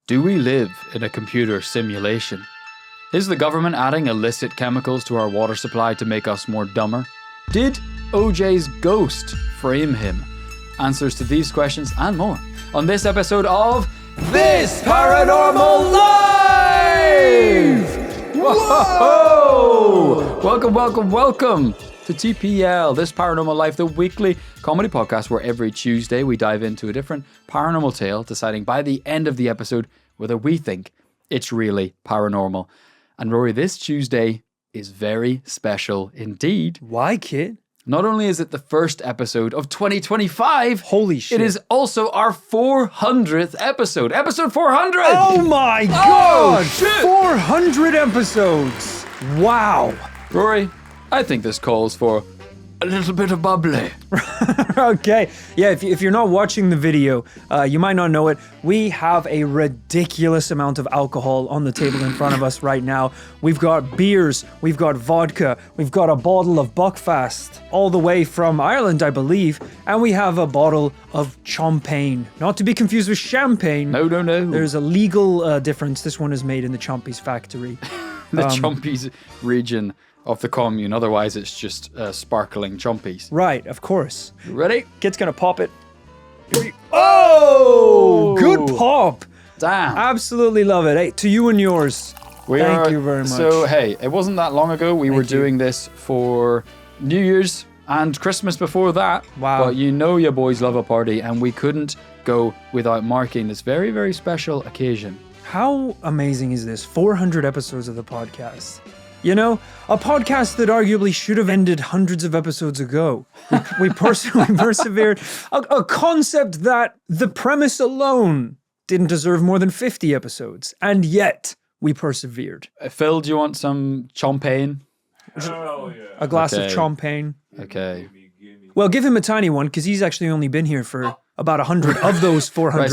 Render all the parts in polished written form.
Do we live in a computer simulation? Is the government adding illicit chemicals to our water supply to make us more dumber? Did OJ's ghost frame him? Answers to these questions and more on this episode of This Paranormal Life! Whoa! Welcome to TPL, This Paranormal Life, the weekly comedy podcast where every Tuesday we dive into a different paranormal tale, deciding by the end of the episode whether we think it's really paranormal. And Rory, this Tuesday is very special indeed. Why, Kit? Not only is it the first episode of 2025, holy shit, it is also our 400th episode. Episode 400! Oh my god! Shit. 400 episodes! Wow. Rory, I think this calls for a little bit of bubbly. Okay. Yeah, if you're not watching the video, you might not know it. We have a ridiculous amount of alcohol on the table in front of us right now. We've got beers, we've got vodka, we've got a bottle of Buckfast, all the way from Ireland, I believe, and we have a bottle of champagne. Not to be confused with champagne. No. There's a legal difference. This one is made in the Chompies factory. The Chompies region of the commune, otherwise it's just sparkling chompies. Right, of course. You ready? Kit's gonna pop it. Oh! Good pop! Damn. Absolutely love it. Hey, to you and yours. Thank you very much. So, hey, it wasn't that long ago. We were doing this for New Year's and Christmas before that. Wow. But you know your boys love a party, and we couldn't go without marking this very, very special occasion. How amazing is this? 400 episodes of the podcast. You know, a podcast that arguably should have ended hundreds of episodes ago. We persevered. A concept that the premise alone didn't deserve more than 50 episodes. And yet, we persevered. Phil, do you want some champagne? Oh, yeah. A glass Okay. of champagne. Okay. Well, give him a tiny one, because he's actually only been here for about 100 of those 400. Right,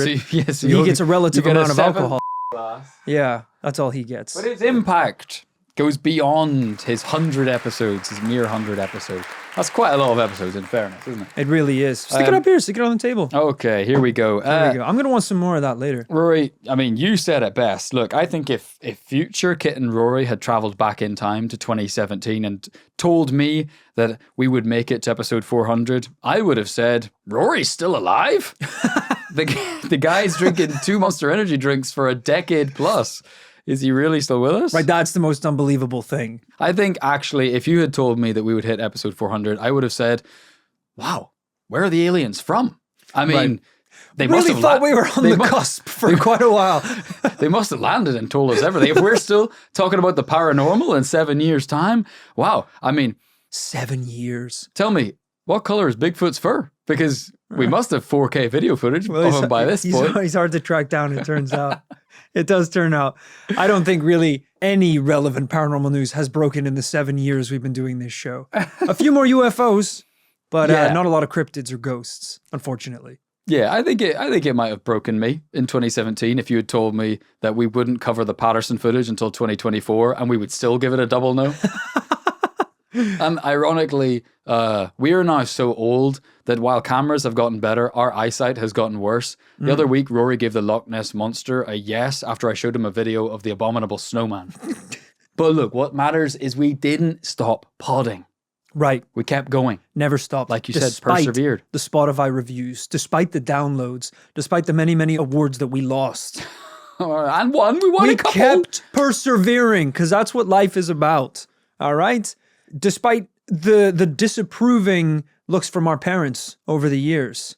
so he gets a relative you get a amount of 7 alcohol. glass. Yeah, that's all he gets. But its impact goes beyond his 100 episodes, his mere 100 episodes. That's quite a lot of episodes, in fairness, isn't it? It really is. Stick it up here. Stick it on the table. Okay, here we go. There we go. I'm going to want some more of that later. Rory, I mean, you said it best. Look, I think if future Kit and Rory had traveled back in time to 2017 and told me that we would make it to episode 400, I would have said, Rory's still alive? The guy's drinking 2 Monster Energy drinks for a decade plus. Is he really still with us? Right, that's the most unbelievable thing. I think actually, if you had told me that we would hit episode 400, I would have said, wow, where are the aliens from? I mean, Right. they Really must have thought we were on the cusp for quite a while. They must have landed and told us everything. If we're still talking about the paranormal in 7 years' time, wow. I mean, 7 years. tell me, what color is Bigfoot's fur? Because we must have 4K video footage of him by this point. He's hard to track down, it turns out. It does turn out. I don't think really any relevant paranormal news has broken in the 7 years we've been doing this show. A few more UFOs, but Yeah. not a lot of cryptids or ghosts, unfortunately. Yeah, I think it might have broken me in 2017 if you had told me that we wouldn't cover the Patterson footage until 2024 and we would still give it a double no. And ironically, we are now so old that while cameras have gotten better, our eyesight has gotten worse. The other week, Rory gave the Loch Ness Monster a yes after I showed him a video of the abominable snowman. But look, what matters is we didn't stop podding. Right. We kept going. Never stopped. Like you said, persevered. The Spotify reviews, despite the downloads, despite the many, many awards that we lost. And won. We won a We couple. kept persevering, because that's what life is about. All right? Despite the disapproving looks from our parents over the years,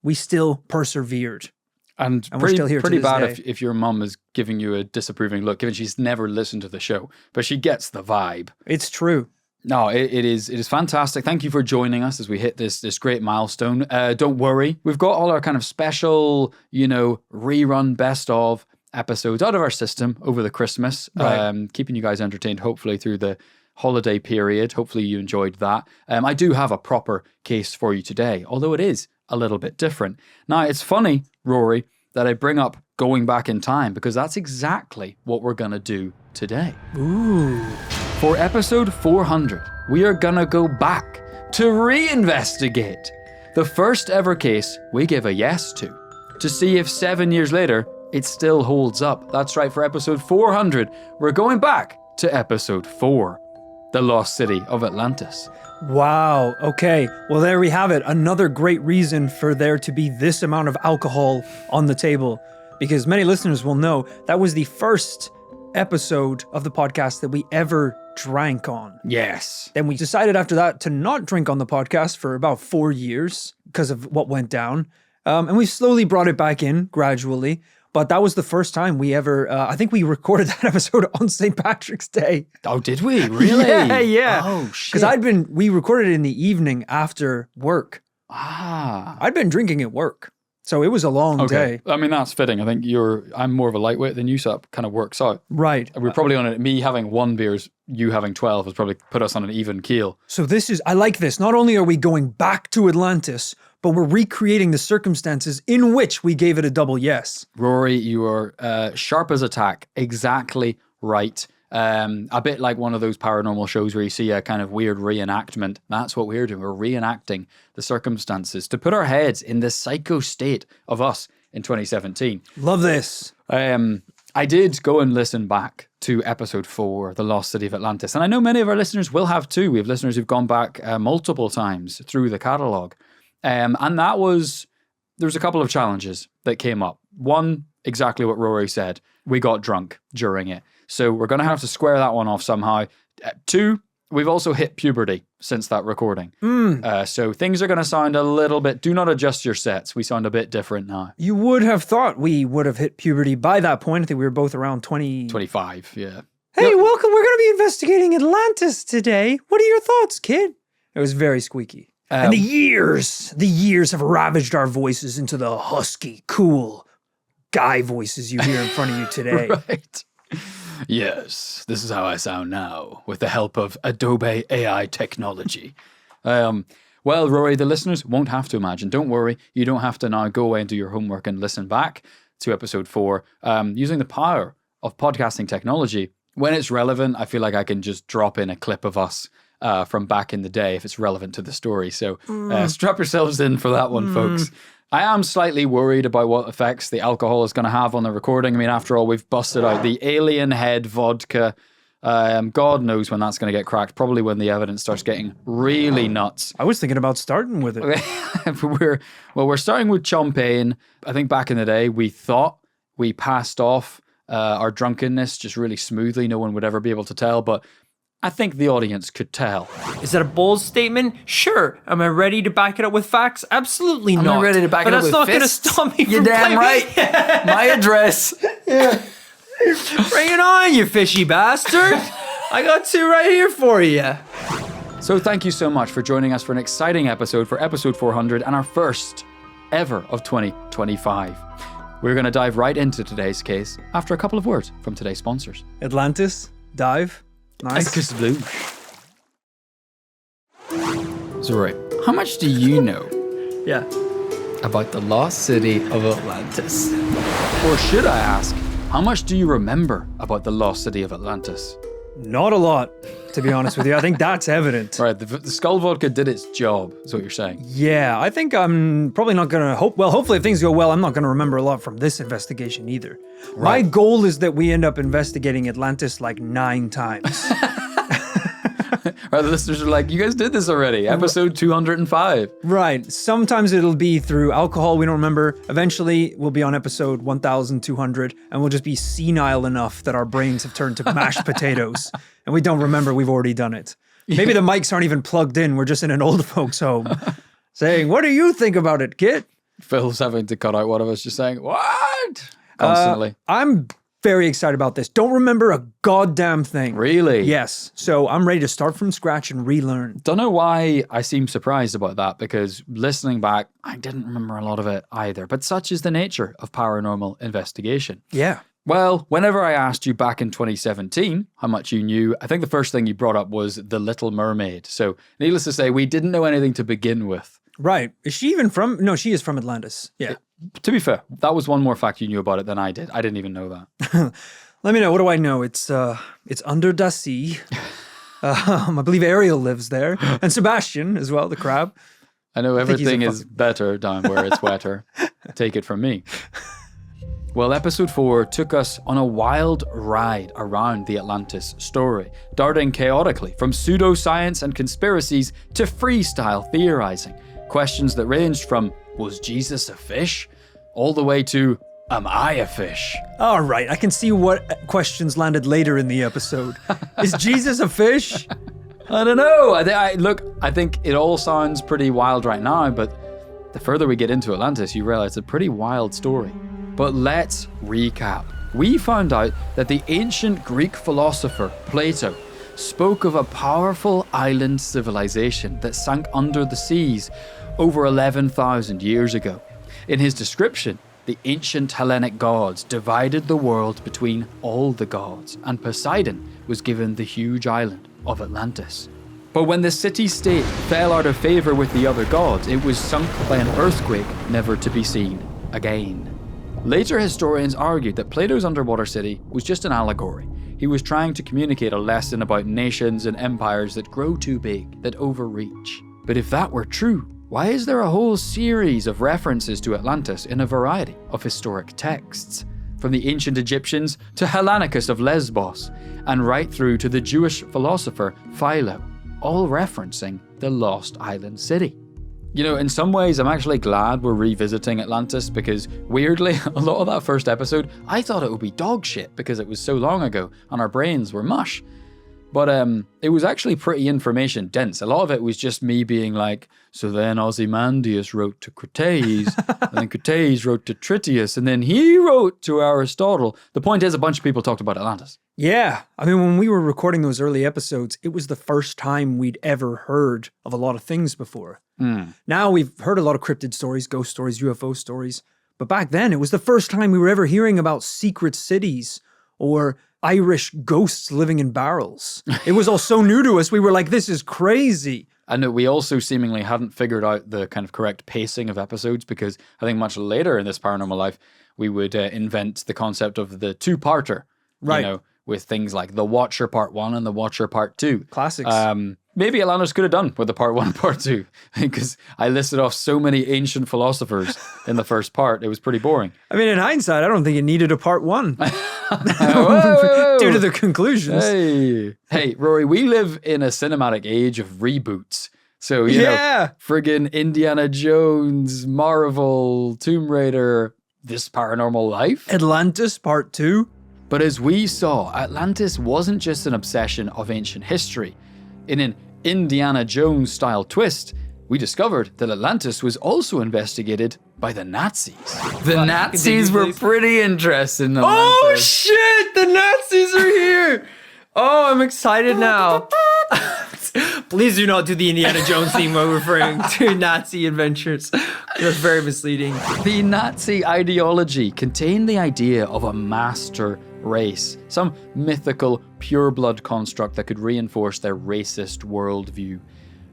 we still persevered. And we're pretty, still here to pretty this bad day. if your mum is giving you a disapproving look, given she's never listened to the show, but she gets the vibe. It's true. No, it is fantastic. Thank you for joining us as we hit this great milestone. Don't worry, we've got all our kind of special, rerun best of episodes out of our system over the Christmas, Right. keeping you guys entertained, hopefully through the holiday period. Hopefully you enjoyed that. I do have a proper case for you today, although it is a little bit different. Now, it's funny, Rory, that I bring up going back in time, because that's exactly what we're going to do today. Ooh. For episode 400, we are gonna go back to reinvestigate the first ever case we gave a yes to see if 7 years later it still holds up. That's right, for episode 400, we're going back to episode 4, The Lost City of Atlantis. Wow. Okay. Well, there we have it. Another great reason for there to be this amount of alcohol on the table. Because many listeners will know that was the first episode of the podcast that we ever drank on. Yes. Then we decided after that to not drink on the podcast for about 4 years because of what went down. And we slowly brought it back in gradually. But that was the first time we ever, I think we recorded that episode on St. Patrick's Day. Oh, did we? Really? Yeah. Oh, shit. Because we recorded it in the evening after work. Ah. I'd been drinking at work. So it was a long day. I mean, that's fitting. I think I'm more of a lightweight than you, so that kind of works out. Right. We're probably on it. Me having 1 beers, you having 12 has probably put us on an even keel. So I like this. Not only are we going back to Atlantis, but we're recreating the circumstances in which we gave it a double yes. Rory, you are sharp as a tack. Exactly right. A bit like one of those paranormal shows where you see a kind of weird reenactment. That's what we're doing. We're reenacting the circumstances to put our heads in the psycho state of us in 2017. Love this. I did go and listen back to episode 4, The Lost City of Atlantis. And I know many of our listeners will have too. We have listeners who've gone back multiple times through the catalogue. And there was a couple of challenges that came up. One, exactly what Rory said. We got drunk during it. So we're going to have to square that one off somehow. 2, we've also hit puberty since that recording. So things are going to sound a little bit, do not adjust your sets. We sound a bit different now. You would have thought we would have hit puberty by that point. I think we were both around 25, yeah. Hey, welcome. We're going to be investigating Atlantis today. What are your thoughts, kid? It was very squeaky. And the years have ravaged our voices into the husky, cool guy voices you hear in front of you today. Right. Yes, this is how I sound now, with the help of Adobe AI technology. Well, Rory, the listeners won't have to imagine. Don't worry. You don't have to now go away and do your homework and listen back to episode 4. Using the power of podcasting technology, when it's relevant, I feel like I can just drop in a clip of us from back in the day if it's relevant to the story. So strap yourselves in for that one, folks. I am slightly worried about what effects the alcohol is going to have on the recording. I mean, after all, we've busted out the alien head vodka. God knows when that's going to get cracked. Probably when the evidence starts getting really nuts. I was thinking about starting with it. We're starting with champagne. I think back in the day, we thought we passed off our drunkenness just really smoothly. No one would ever be able to tell, but I think the audience could tell. Is that a bold statement? Sure. Am I ready to back it up with facts? Absolutely not. I'm ready to back it up with But fists. that's not going to stop me You're from damn right. My address. Bring it on, you fishy bastard. I got 2 right here for you. So thank you so much for joining us for an exciting episode, for episode 400 and our first ever of 2025. We're going to dive right into today's case after a couple of words from today's sponsors. Atlantis, dive. Nice. So, right, how much do you know Yeah. about the lost city of Atlantis? Or should I ask, how much do you remember about the lost city of Atlantis? Not a lot, to be honest with you. I think that's evident. Right, the skull vodka did its job, is what you're saying. Yeah, I think I'm probably not going to hopefully if things go well, I'm not going to remember a lot from this investigation either. My goal is that we end up investigating Atlantis like 9 times. Right, the listeners are like, you guys did this already, episode 205. Right. Sometimes it'll be through alcohol we don't remember. Eventually, we'll be on episode 1200 and we'll just be senile enough that our brains have turned to mashed potatoes and we don't remember we've already done it. Maybe the mics aren't even plugged in. We're just in an old folks home saying, what do you think about it, Kit? Phil's having to cut out one of us just saying, what? Constantly. I'm very excited about this. Don't remember a goddamn thing. Really? Yes. So I'm ready to start from scratch and relearn. Don't know why I seem surprised about that, because listening back, I didn't remember a lot of it either. But such is the nature of paranormal investigation. Yeah. Well, whenever I asked you back in 2017 how much you knew, I think the first thing you brought up was The Little Mermaid. So needless to say, we didn't know anything to begin with. Right. Is she even from? No, she is from Atlantis. Yeah. To be fair, that was one more fact you knew about it than I did. I didn't even know that. Let me know. What do I know? It's under the sea. I believe Ariel lives there, and Sebastian as well, the crab. I know everything is better down where it's wetter. Take it from me. Well, episode 4 took us on a wild ride around the Atlantis story, darting chaotically from pseudoscience and conspiracies to freestyle theorizing. Questions that ranged from, was Jesus a fish? All the way to, am I a fish? All right, I can see what questions landed later in the episode. Is Jesus a fish? I don't know. I think it all sounds pretty wild right now, but the further we get into Atlantis, you realize it's a pretty wild story. But let's recap. We found out that the ancient Greek philosopher Plato spoke of a powerful island civilization that sank under the seas over 11,000 years ago. In his description, the ancient Hellenic gods divided the world between all the gods, and Poseidon was given the huge island of Atlantis. But when the city-state fell out of favor with the other gods, it was sunk by an earthquake never to be seen again. Later historians argued that Plato's underwater city was just an allegory. He was trying to communicate a lesson about nations and empires that grow too big, that overreach. But if that were true, why is there a whole series of references to Atlantis in a variety of historic texts? From the ancient Egyptians to Hellanicus of Lesbos, and right through to the Jewish philosopher Philo, all referencing the lost island city. You know, in some ways, I'm actually glad we're revisiting Atlantis because, weirdly, a lot of that first episode, I thought it would be dog shit because it was so long ago and our brains were mush. But it was actually pretty information dense. A lot of it was just me being like, so then Ozymandias wrote to Critias, and then Critias wrote to Tritius, and then he wrote to Aristotle. The point is, a bunch of people talked about Atlantis. Yeah. I mean, when we were recording those early episodes, it was the first time we'd ever heard of a lot of things before. Now we've heard a lot of cryptid stories, ghost stories, UFO stories. But back then, it was the first time we were ever hearing about secret cities or Irish ghosts living in barrels. It was all so new to us. We were like, this is crazy. And we also seemingly hadn't figured out the kind of correct pacing of episodes because I think much later in This Paranormal Life, we would invent the concept of the two-parter. Right. You know, with things like The Watcher Part 1 and The Watcher Part 2. Classics. Maybe Atlantis could have done with the Part 1 and Part 2 because I listed off so many ancient philosophers in the first part. It was pretty boring. I mean, in hindsight, I don't think it needed a part 1. Whoa. Due to the conclusions. Hey, Rory, we live in a cinematic age of reboots. So, you know, friggin' Indiana Jones, Marvel, Tomb Raider, This Paranormal Life. Atlantis Part 2. But as we saw, Atlantis wasn't just an obsession of ancient history. In an Indiana Jones-style twist, we discovered that Atlantis was also investigated by the Nazis. The Nazis were pretty interested in Atlantis. Oh shit, the Nazis are here! Oh, I'm excited now. Please do not do the Indiana Jones theme while referring to Nazi adventures. That's very misleading. The Nazi ideology contained the idea of a master race, some mythical pure-blood construct that could reinforce their racist worldview.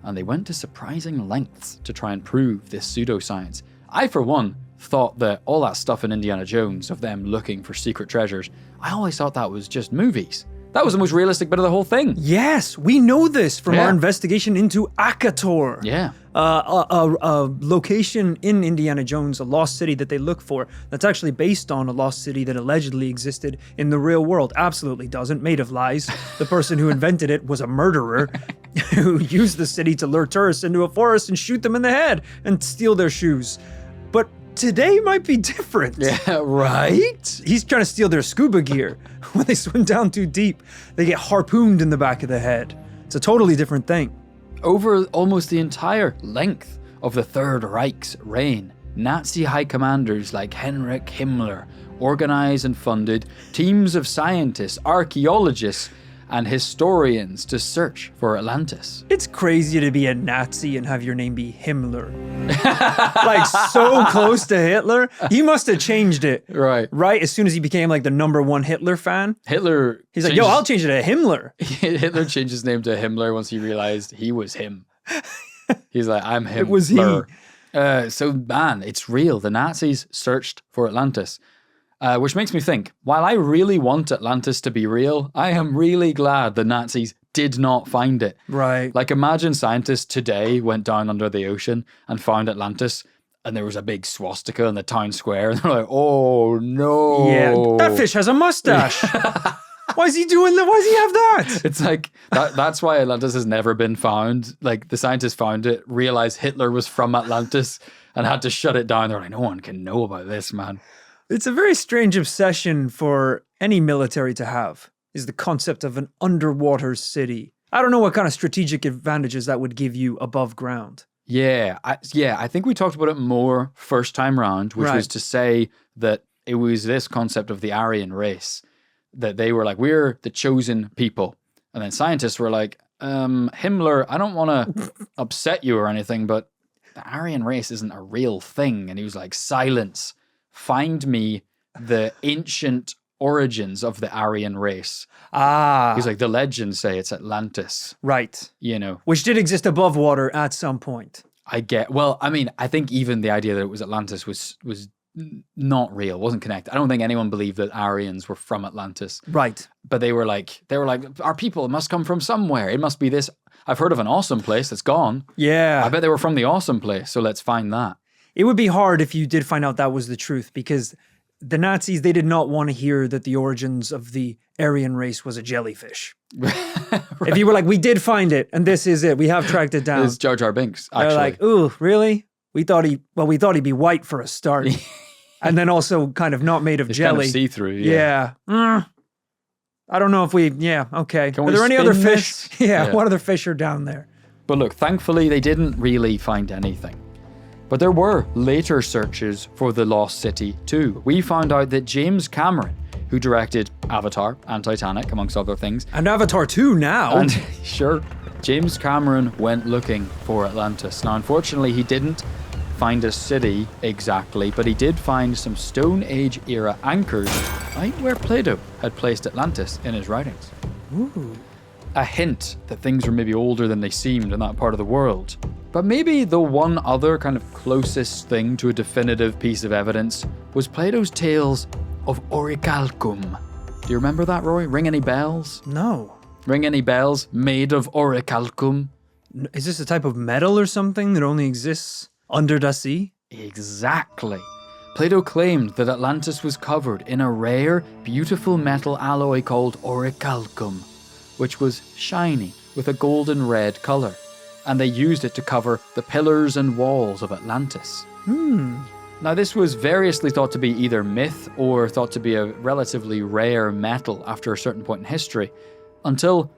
And they went to surprising lengths to try and prove this pseudoscience. I, for one, thought that all that stuff in Indiana Jones of them looking for secret treasures, I always thought that was just movies. That was the most realistic bit of the whole thing. Yes, we know this from our investigation into Akator. Yeah. A location in Indiana Jones, a lost city that they look for, that's actually based on a lost city that allegedly existed in the real world. Absolutely doesn't, made of lies. The person who invented it was a murderer who used the city to lure tourists into a forest and shoot them in the head and steal their shoes. But today might be different. Yeah, right? He's trying to steal their scuba gear. When they swim down too deep, they get harpooned in the back of the head. It's a totally different thing. Over almost the entire length of the Third Reich's reign, Nazi high commanders like Heinrich Himmler organized and funded teams of scientists, archaeologists, and historians to search for Atlantis. It's crazy to be a Nazi and have your name be Himmler. Like, so close to Hitler. He must have changed it. Right? As soon as he became like the #1 Hitler fan. Hitler... He's like, yo, I'll change it to Himmler. Hitler changed his name to Himmler once he realized he was him. He's like, I'm him. It was he. So, man, it's real. The Nazis searched for Atlantis. Which makes me think, while I really want Atlantis to be real, I am really glad the Nazis did not find it. Right. Like, imagine scientists today went down under the ocean and found Atlantis. and there was a big swastika in the town square. And they're like, oh no. Yeah, that fish has a mustache. Why is he doing that? Why does he have that? It's like, that's why Atlantis has never been found. Like, the scientists found it, realized Hitler was from Atlantis, and had to shut it down. They're like, no one can know about this, man. It's a very strange obsession for any military to have, is the concept of an underwater city. I don't know what kind of strategic advantages that would give you above ground. Yeah, I think we talked about it more first time round, which was to say that it was this concept of the Aryan race, that they were like, we're the chosen people. And then scientists were like, Himmler, I don't want to upset you or anything, but the Aryan race isn't a real thing. And he was like, silence, find me the ancient origins of the Aryan race. He's like, the legends say it's Atlantis. Right. You know. Which did exist above water at some point. I think even the idea that it was Atlantis was not real, wasn't connected. I don't think anyone believed that Aryans were from Atlantis. Right. But they were like, our people must come from somewhere. It must be this. I've heard of an awesome place that's gone. Yeah. I bet they were from the awesome place, so let's find that. It would be hard if you did find out that was the truth, because the Nazis, they did not want to hear that the origins of the Aryan race was a jellyfish. Right. If you were like, we did find it, and this is it, we have tracked it down. It's Jar Jar Binks, actually. They're like, ooh, really? We thought he'd be white for a start. And then also kind of not made of jelly. Kind of see-through, yeah. I don't know if okay. Can are there any spin other this? fish? Yeah, what other fish are down there? But look, thankfully they didn't really find anything. But there were later searches for the lost city too. We found out that James Cameron, who directed Avatar and Titanic, amongst other things. And Avatar 2 now. And sure, James Cameron went looking for Atlantis. Now, unfortunately, he didn't find a city exactly, but he did find some Stone Age era anchors right where Plato had placed Atlantis in his writings. Ooh. A hint that things were maybe older than they seemed in that part of the world. But maybe the one other kind of closest thing to a definitive piece of evidence was Plato's tales of orichalcum. Do you remember that, Roy? Ring any bells? No. Ring any bells? Made of orichalcum? Is this a type of metal or something that only exists under the sea? Exactly. Plato claimed that Atlantis was covered in a rare, beautiful metal alloy called orichalcum, which was shiny with a golden red color, and they used it to cover the pillars and walls of Atlantis. Now, this was variously thought to be either myth or thought to be a relatively rare metal after a certain point in history, until,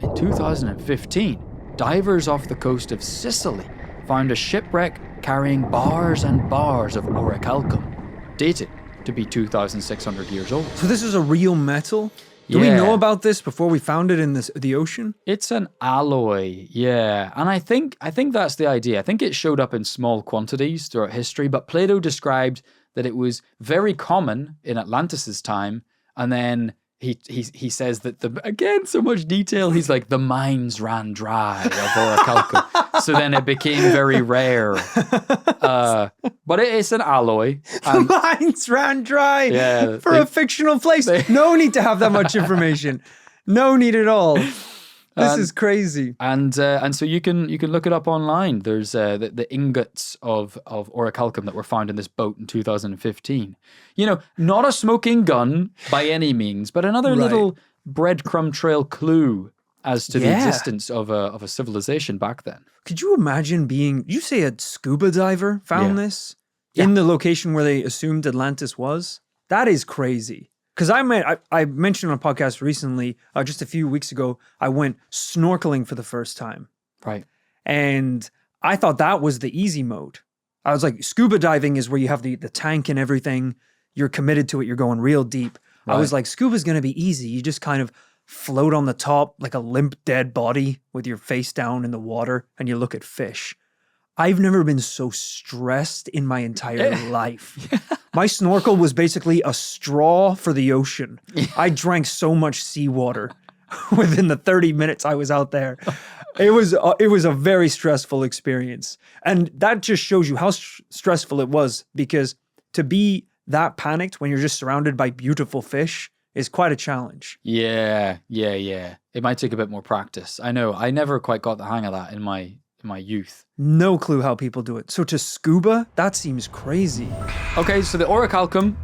in 2015, divers off the coast of Sicily found a shipwreck carrying bars and bars of orichalcum, dated to be 2,600 years old. So this is a real metal? Do we know about this before we found it in the ocean? It's an alloy, yeah. And I think that's the idea. I think it showed up in small quantities throughout history, but Plato described that it was very common in Atlantis' time, and then he says that again, so much detail, he's like, the mines ran dry of orichalcum. So then it became very rare. But it's an alloy. The mines ran dry for a fictional place. No need to have that much information. No need at all. This is crazy. And so you can look it up online. There's the ingots of orichalcum that were found in this boat in 2015. You know, not a smoking gun by any means, but another little breadcrumb trail clue as to the existence of a civilization back then. Could you imagine you say a scuba diver found this in the location where they assumed Atlantis was? That is crazy. Because I mentioned on a podcast recently, just a few weeks ago, I went snorkeling for the first time. Right. And I thought that was the easy mode. I was like, scuba diving is where you have the tank and everything. You're committed to it. You're going real deep. Right. I was like, scuba's going to be easy. You just kind of float on the top like a limp dead body with your face down in the water and you look at fish. I've never been so stressed in my entire life. My snorkel was basically a straw for the ocean. I drank so much seawater within the 30 minutes I was out there. It was a very stressful experience. And that just shows you how stressful it was, because to be that panicked when you're just surrounded by beautiful fish is quite a challenge. Yeah. It might take a bit more practice. I know. I never quite got the hang of that in my in my youth. No clue how people do it. So to scuba, that seems crazy. Okay, so the orichalcum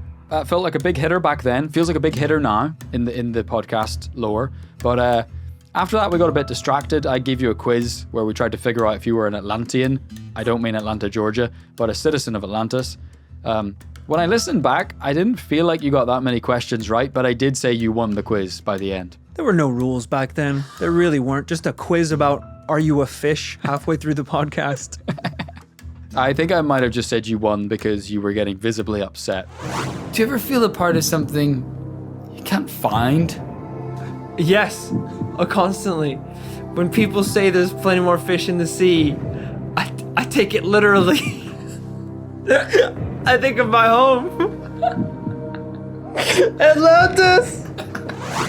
felt like a big hitter back then. Feels like a big hitter now in the podcast lore. But after that, we got a bit distracted. I gave you a quiz where we tried to figure out if you were an Atlantean. I don't mean Atlanta, Georgia, but a citizen of Atlantis. When I listened back, I didn't feel like you got that many questions right, but I did say you won the quiz by the end. There were no rules back then. There really weren't. Just a quiz about, are you a fish, halfway through the podcast. I think I might have just said you won because you were getting visibly upset. Do you ever feel a part of something you can't find? Yes, constantly. When people say there's plenty more fish in the sea, I take it literally. I think of my home. Atlantis!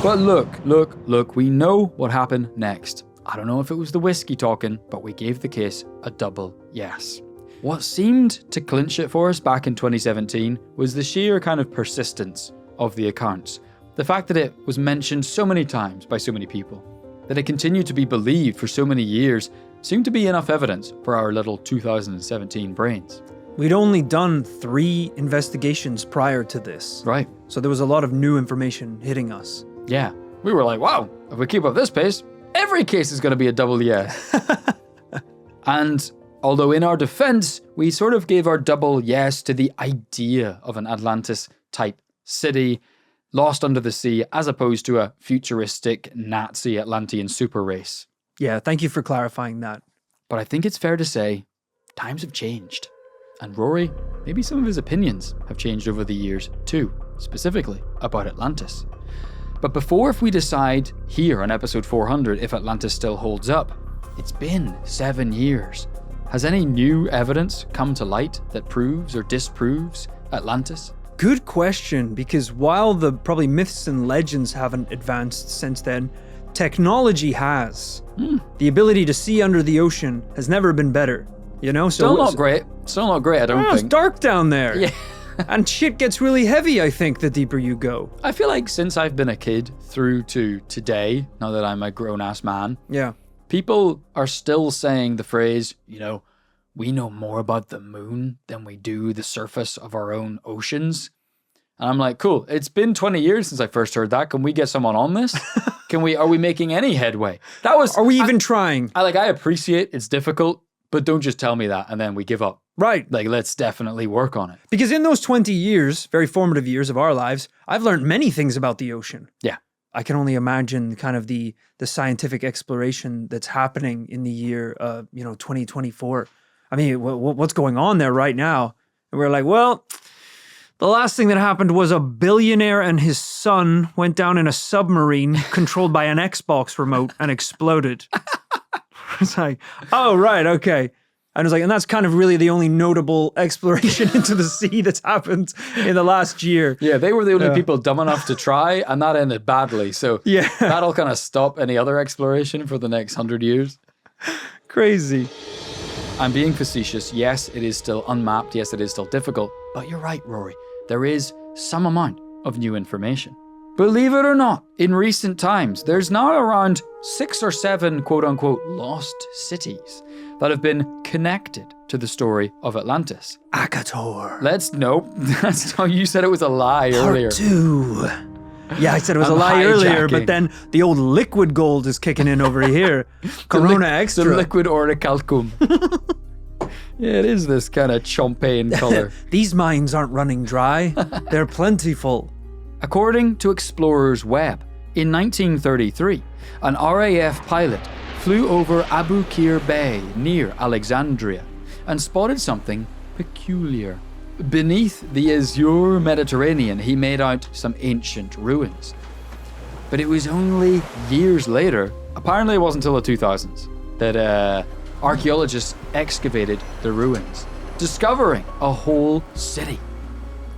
But look, we know what happened next. I don't know if it was the whiskey talking, but we gave the case a double yes. What seemed to clinch it for us back in 2017 was the sheer kind of persistence of the accounts. The fact that it was mentioned so many times by so many people, that it continued to be believed for so many years, seemed to be enough evidence for our little 2017 brains. We'd only done 3 investigations prior to this. Right. So there was a lot of new information hitting us. Yeah. We were like, wow, if we keep up this pace, every case is going to be a double yes. And although in our defense, we sort of gave our double yes to the idea of an Atlantis-type city lost under the sea as opposed to a futuristic Nazi Atlantean super race. Yeah, thank you for clarifying that. But I think it's fair to say, times have changed. And Rory, maybe some of his opinions have changed over the years too, specifically about Atlantis. But if we decide here on episode 400 if Atlantis still holds up, it's been 7 years. Has any new evidence come to light that proves or disproves Atlantis? Good question, because while the probably myths and legends haven't advanced since then, technology has. The ability to see under the ocean has never been better. You know, Still not great, I don't It's think. dark down there. Yeah. And shit gets really heavy, I think, the deeper you go. I feel like since I've been a kid through to today, now that I'm a grown-ass man, Yeah. people are still saying the phrase, we know more about the moon than we do the surface of our own oceans. And I'm like, cool, it's been 20 years since I first heard that. Can we get someone on this? Are we making any headway? Are we even trying? I appreciate it's difficult, but don't just tell me that and then we give up. Right. Like, let's definitely work on it. Because in those 20 years, very formative years of our lives, I've learned many things about the ocean. Yeah. I can only imagine kind of the scientific exploration that's happening in the year, 2024. I mean, what's going on there right now? And we're like, well, the last thing that happened was a billionaire and his son went down in a submarine controlled by an Xbox remote and exploded. It's like, oh, right, okay. And it's like, and that's kind of really the only notable exploration into the sea that's happened in the last year. Yeah, they were the only people dumb enough to try, and that ended badly. So Yeah. that'll kind of stop any other exploration for the next 100 years. Crazy. I'm being facetious. Yes, it is still unmapped. Yes, it is still difficult. But you're right, Rory. There is some amount of new information. Believe it or not, in recent times, there's now around 6 or 7 quote-unquote lost cities that have been connected to the story of Atlantis. Akator. That's how you said it was a lie earlier. Part 2. Yeah, I said it was I'm a lie earlier, hijacking. but then the old liquid gold is kicking in over here. Corona Extra. The liquid orichalcum. Yeah, it is this kind of champagne color. These mines aren't running dry. They're plentiful. According to Explorer's Web, in 1933, an RAF pilot flew over Abu Qir Bay near Alexandria and spotted something peculiar. Beneath the azure Mediterranean, he made out some ancient ruins. But it was only years later, apparently it wasn't until the 2000s, that archaeologists excavated the ruins, discovering a whole city.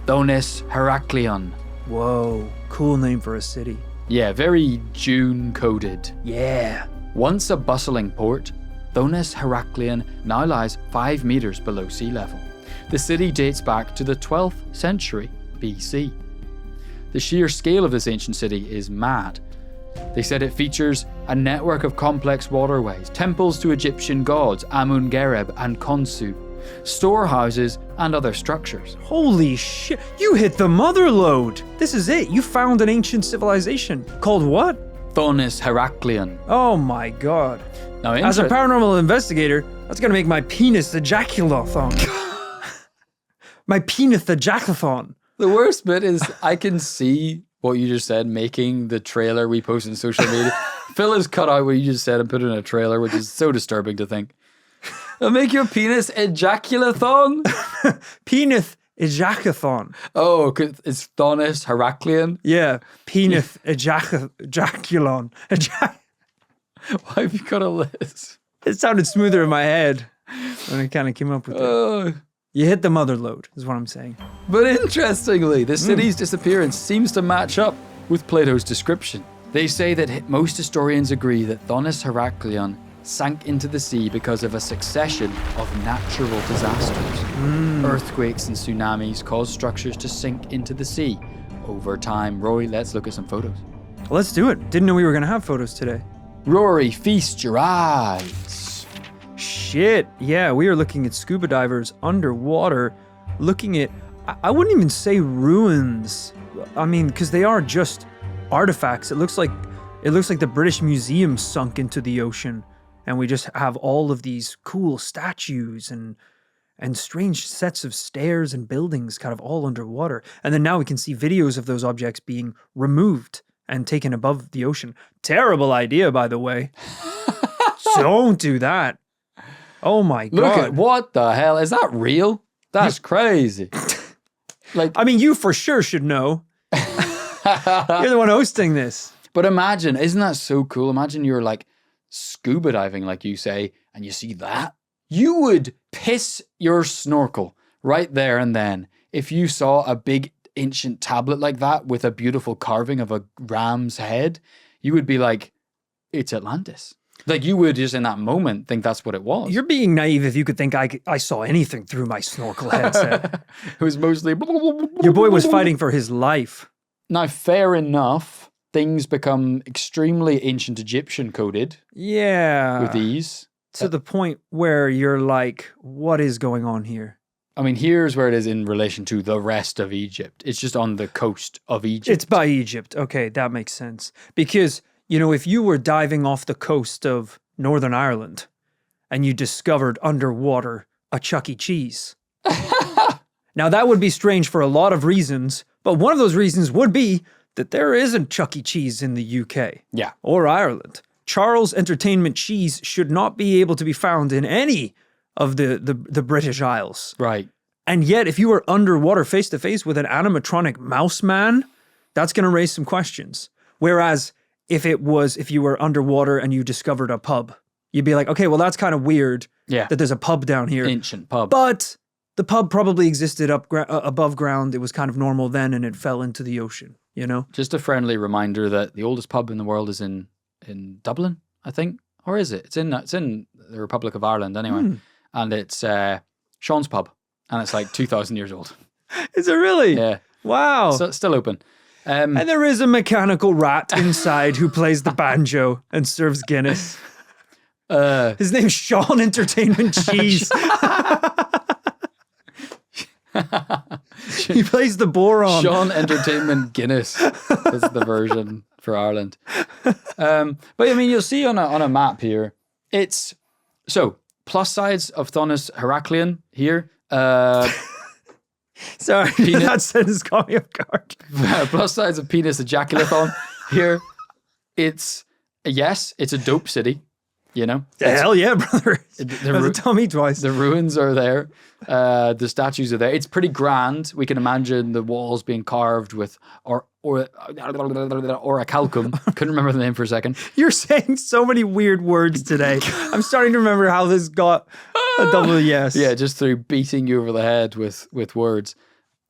Thonis Heraklion. Whoa, cool name for a city. Yeah, very Dune-coded. Yeah. Once a bustling port, Thonis Heraklion now lies 5 meters below sea level. The city dates back to the 12th century BC. The sheer scale of this ancient city is mad. They said it features a network of complex waterways, temples to Egyptian gods, Amun-Gereb and Khonsu, storehouses, and other structures. Holy shit. You hit the mother lode. This is it. You found an ancient civilization. Called what? Thonis Heraklion. Oh my god. Now, As a paranormal investigator, that's gonna make my penis ejaculathon. My penis ejaculathon. the worst bit is I can see what you just said making the trailer we post on social media. Phil has cut out what you just said and put it in a trailer, which is so disturbing to think. It'll make your penis ejaculathon? Penis ejaculathon. Oh, 'cause it's Thonis Heraklion? Yeah, penis ejaculon. Why have you got a list? It sounded smoother in my head when I kind of came up with it. You hit the mother lode, is what I'm saying. But interestingly, the city's disappearance seems to match up with Plato's description. They say that most historians agree that Thonis Heraklion sank into the sea because of a succession of natural disasters. Earthquakes and tsunamis caused structures to sink into the sea. Over time, Rory, let's look at some photos. Let's do it. Didn't know we were going to have photos today. Rory, feast your eyes. Shit. Yeah, we are looking at scuba divers underwater, looking at, I wouldn't even say ruins. I mean, because they are just artifacts. It looks like the British Museum sunk into the ocean, and we just have all of these cool statues and strange sets of stairs and buildings kind of all underwater. And then now we can see videos of those objects being removed and taken above the ocean. Terrible idea, by the way. Don't do that. Oh my God. Look at, what the hell? Is that real? That's crazy. Like, I mean, you for sure should know. You're the one hosting this. but imagine, isn't that so cool? Imagine you're like scuba diving, like you say, and you see that. You would piss your snorkel right there and then if you saw a big ancient tablet like that with a beautiful carving of a ram's head. You would be like, it's Atlantis. Like, you would just in that moment think that's what it was. You're being naive if you could think I saw anything through my snorkel headset. It was mostly... Your boy was fighting for his life. Now, fair enough, things become extremely ancient Egyptian coded Yeah. with these. To the point where you're like, what is going on here? I mean, here's where it is in relation to the rest of Egypt. It's just on the coast of Egypt. It's by Egypt. Okay, that makes sense. Because, you know, if you were diving off the coast of Northern Ireland and you discovered underwater a Chuck E. Cheese. Now, that would be strange for a lot of reasons, but one of those reasons would be that there isn't Chuck E. Cheese in the UK. Yeah. Or Ireland. Charles Entertainment Cheese should not be able to be found in any of the British Isles. Right. And yet, if you were underwater face to face with an animatronic mouse man, that's going to raise some questions. Whereas if you were underwater and you discovered a pub, you'd be like, okay, well, that's kind of weird Yeah. that there's a pub down here. Ancient pub. But the pub probably existed above ground. It was kind of normal then, and it fell into the ocean, you know? Just a friendly reminder that the oldest pub in the world is in Dublin, I think. Or is it? It's in the Republic of Ireland anyway. And it's Sean's Pub. And it's like 2,000 years old. Is it really? Yeah. Wow. So it's still open. And there is a mechanical rat inside who plays the banjo and serves Guinness. His name's Sean Entertainment Cheese. He plays the boron. Sean Entertainment Guinness is the version for Ireland. But I mean, you'll see on a map here, it's so plus sides of Thonis Heraklion here. Sorry, that sentence caught me off guard. Plus sides of penis ejaculathon here. It's a dope city. You know, Hell yeah, brother. Tell me twice. The ruins are there. The statues are there. It's pretty grand. We can imagine the walls being carved with or a calcum. Couldn't remember the name for a second. You're saying so many weird words today. I'm starting to remember how this got a double yes. Yeah, just through beating you over the head with words.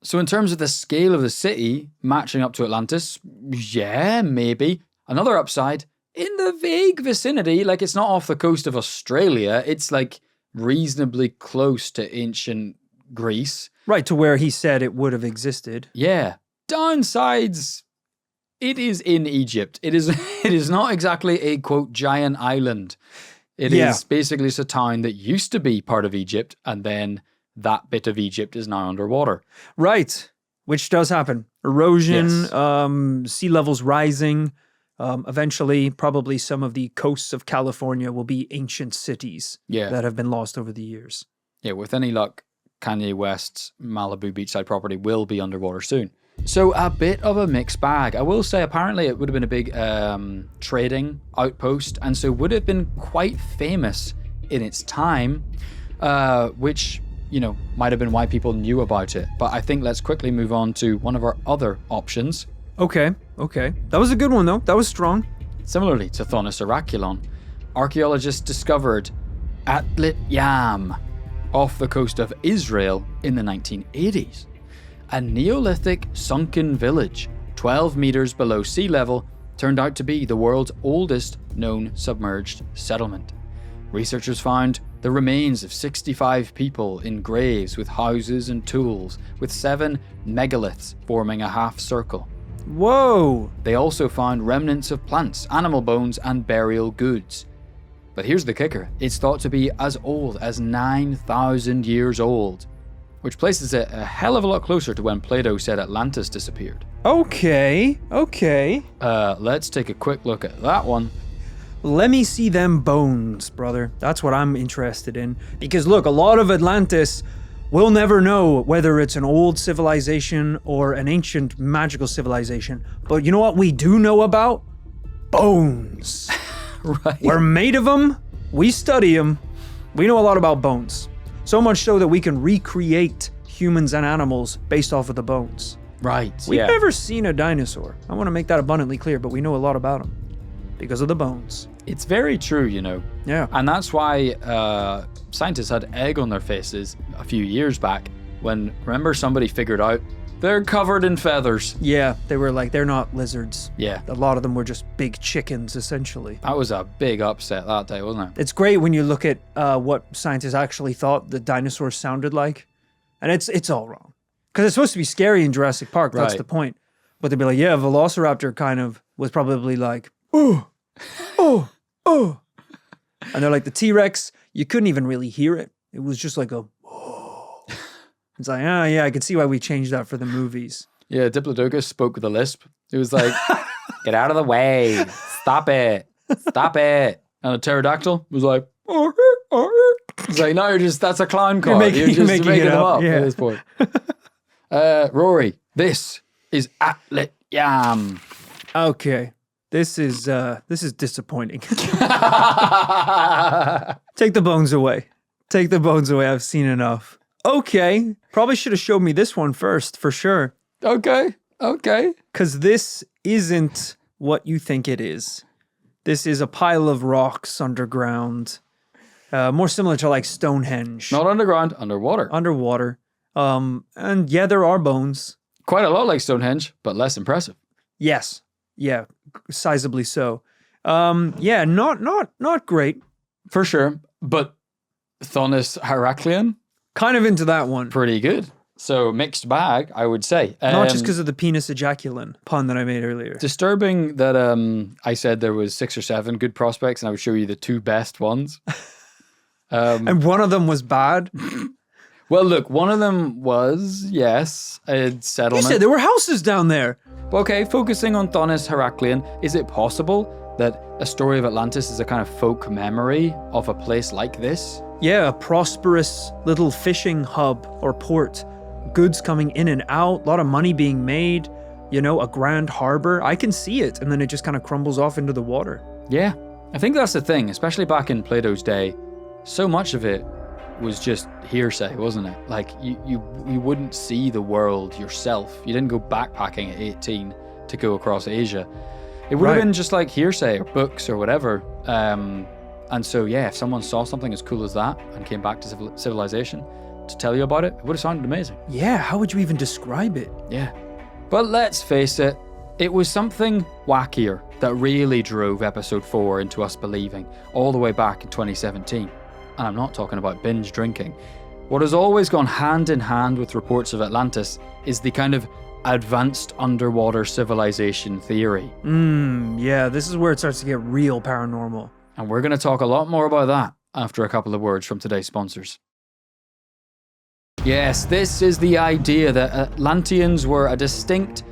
So in terms of the scale of the city matching up to Atlantis, yeah, maybe. Another upside, in the vague vicinity, like it's not off the coast of Australia, it's like reasonably close to ancient Greece. Right, to where he said it would have existed. Yeah. Downsides, It is in Egypt. It is it is not exactly a, quote, giant island. It is basically just a town that used to be part of Egypt, and then that bit of Egypt is now underwater. Right, which does happen. Erosion, Yes. sea levels rising. Eventually, probably some of the coasts of California will be ancient cities Yeah. that have been lost over the years. Yeah, with any luck, Kanye West's Malibu beachside property will be underwater soon. So a bit of a mixed bag. I will say apparently it would have been a big trading outpost, and so would have been quite famous in its time, which, you know, might have been why people knew about it. But I think let's quickly move on to one of our other options. Okay. That was a good one, though. That was strong. Similarly to Thonis Oraculon, archaeologists discovered Atlit Yam off the coast of Israel in the 1980s. A Neolithic sunken village, 12 meters below sea level, turned out to be the world's oldest known submerged settlement. Researchers found the remains of 65 people in graves with houses and tools, with 7 megaliths forming a half circle. Whoa. They also found remnants of plants, animal bones, and burial goods. But here's the kicker. It's thought to be as old as 9,000 years old, which places it a hell of a lot closer to when Plato said Atlantis disappeared. Okay. Let's take a quick look at that one. Let me see them bones, brother. That's what I'm interested in. Because look, a lot of Atlantis, we'll never know whether it's an old civilization or an ancient magical civilization. But you know what we do know about? Bones. Right. We're made of them. We study them. We know a lot about bones. So much so that we can recreate humans and animals based off of the bones. Right. We've never seen a dinosaur. I want to make that abundantly clear, but we know a lot about them because of the bones. It's very true, you know. Yeah. And that's why scientists had egg on their faces a few years back when, remember, somebody figured out they're covered in feathers. Yeah, they were like, they're not lizards. Yeah. A lot of them were just big chickens, essentially. That was a big upset that day, wasn't it? It's great when you look at what scientists actually thought the dinosaurs sounded like. And it's all wrong. Because it's supposed to be scary in Jurassic Park. That's Right. the point. But they'd be like, yeah, Velociraptor kind of was probably like, oh. And they're like, the T-Rex, you couldn't even really hear it. It was just like a, oh. It's like, yeah, I can see why we changed that for the movies. Yeah, Diplodocus spoke with a lisp. It was like, get out of the way. Stop it. Stop it. And a pterodactyl was like, it's like, no, that's a clown car. You're just making them up yeah. at this point. Rory, this is Atlit Yam. Okay. This is disappointing. Take the bones away. Take the bones away. I've seen enough. Okay. Probably should have showed me this one first, for sure. Okay. Because this isn't what you think it is. This is a pile of rocks underground. More similar to like Stonehenge. Not underground, underwater. Underwater. And yeah, there are bones. Quite a lot like Stonehenge, but less impressive. Yes. Yeah. Sizably so. Yeah, not great. For sure. But Thonis Heraclean, Kind of into that one. pretty good. So mixed bag, I would say. Not just because of the penis ejaculate pun that I made earlier. Disturbing that I said there was 6 or 7 good prospects and I would show you the 2 best ones. And one of them was bad. Well, look, one of them was, yes, a You settlement. said there were houses down there. Okay, focusing on Thonis Heraclean, is it possible that a story of Atlantis is a kind of folk memory of a place like this? Yeah, a prosperous little fishing hub or port. Goods coming in and out, a lot of money being made, you know, a grand harbor. I can see it, and then it just kind of crumbles off into the water. Yeah, I think that's the thing, especially back in Plato's day. So much of it was just hearsay, wasn't it? Like, you wouldn't see the world yourself. You didn't go backpacking at 18 to go across Asia. It would have been just like hearsay or books or whatever. And so, yeah, if someone saw something as cool as that and came back to civilization to tell you about it, it would have sounded amazing. Yeah, how would you even describe it? Yeah. But let's face it, it was something wackier that really drove episode 4 into us believing all the way back in 2017. And I'm not talking about binge drinking. What has always gone hand in hand with reports of Atlantis is the kind of advanced underwater civilization theory. Yeah, this is where it starts to get real paranormal. And we're going to talk a lot more about that after a couple of words from today's sponsors. Yes, this is the idea that Atlanteans were a distinct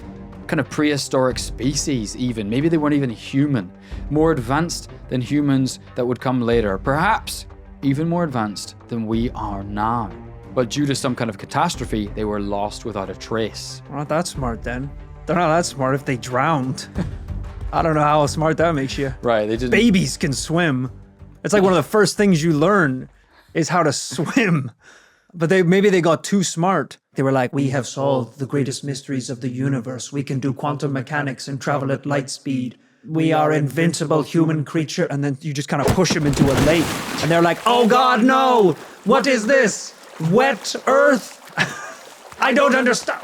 kind of prehistoric species even. Maybe they weren't even human. More advanced than humans that would come later. Perhaps even more advanced than we are now. But due to some kind of catastrophe, they were lost without a trace. They're not that smart then. They're not that smart if they drowned. I don't know how smart that makes you. Right, they didn't... Babies can swim. It's like one of the first things you learn is how to swim. But maybe they got too smart. They were like, we have solved the greatest mysteries of the universe. We can do quantum mechanics and travel at light speed. We are invincible human creature. And then you just kind of push them into a lake. And they're like, oh God, no! What is this? Wet earth? I don't understand.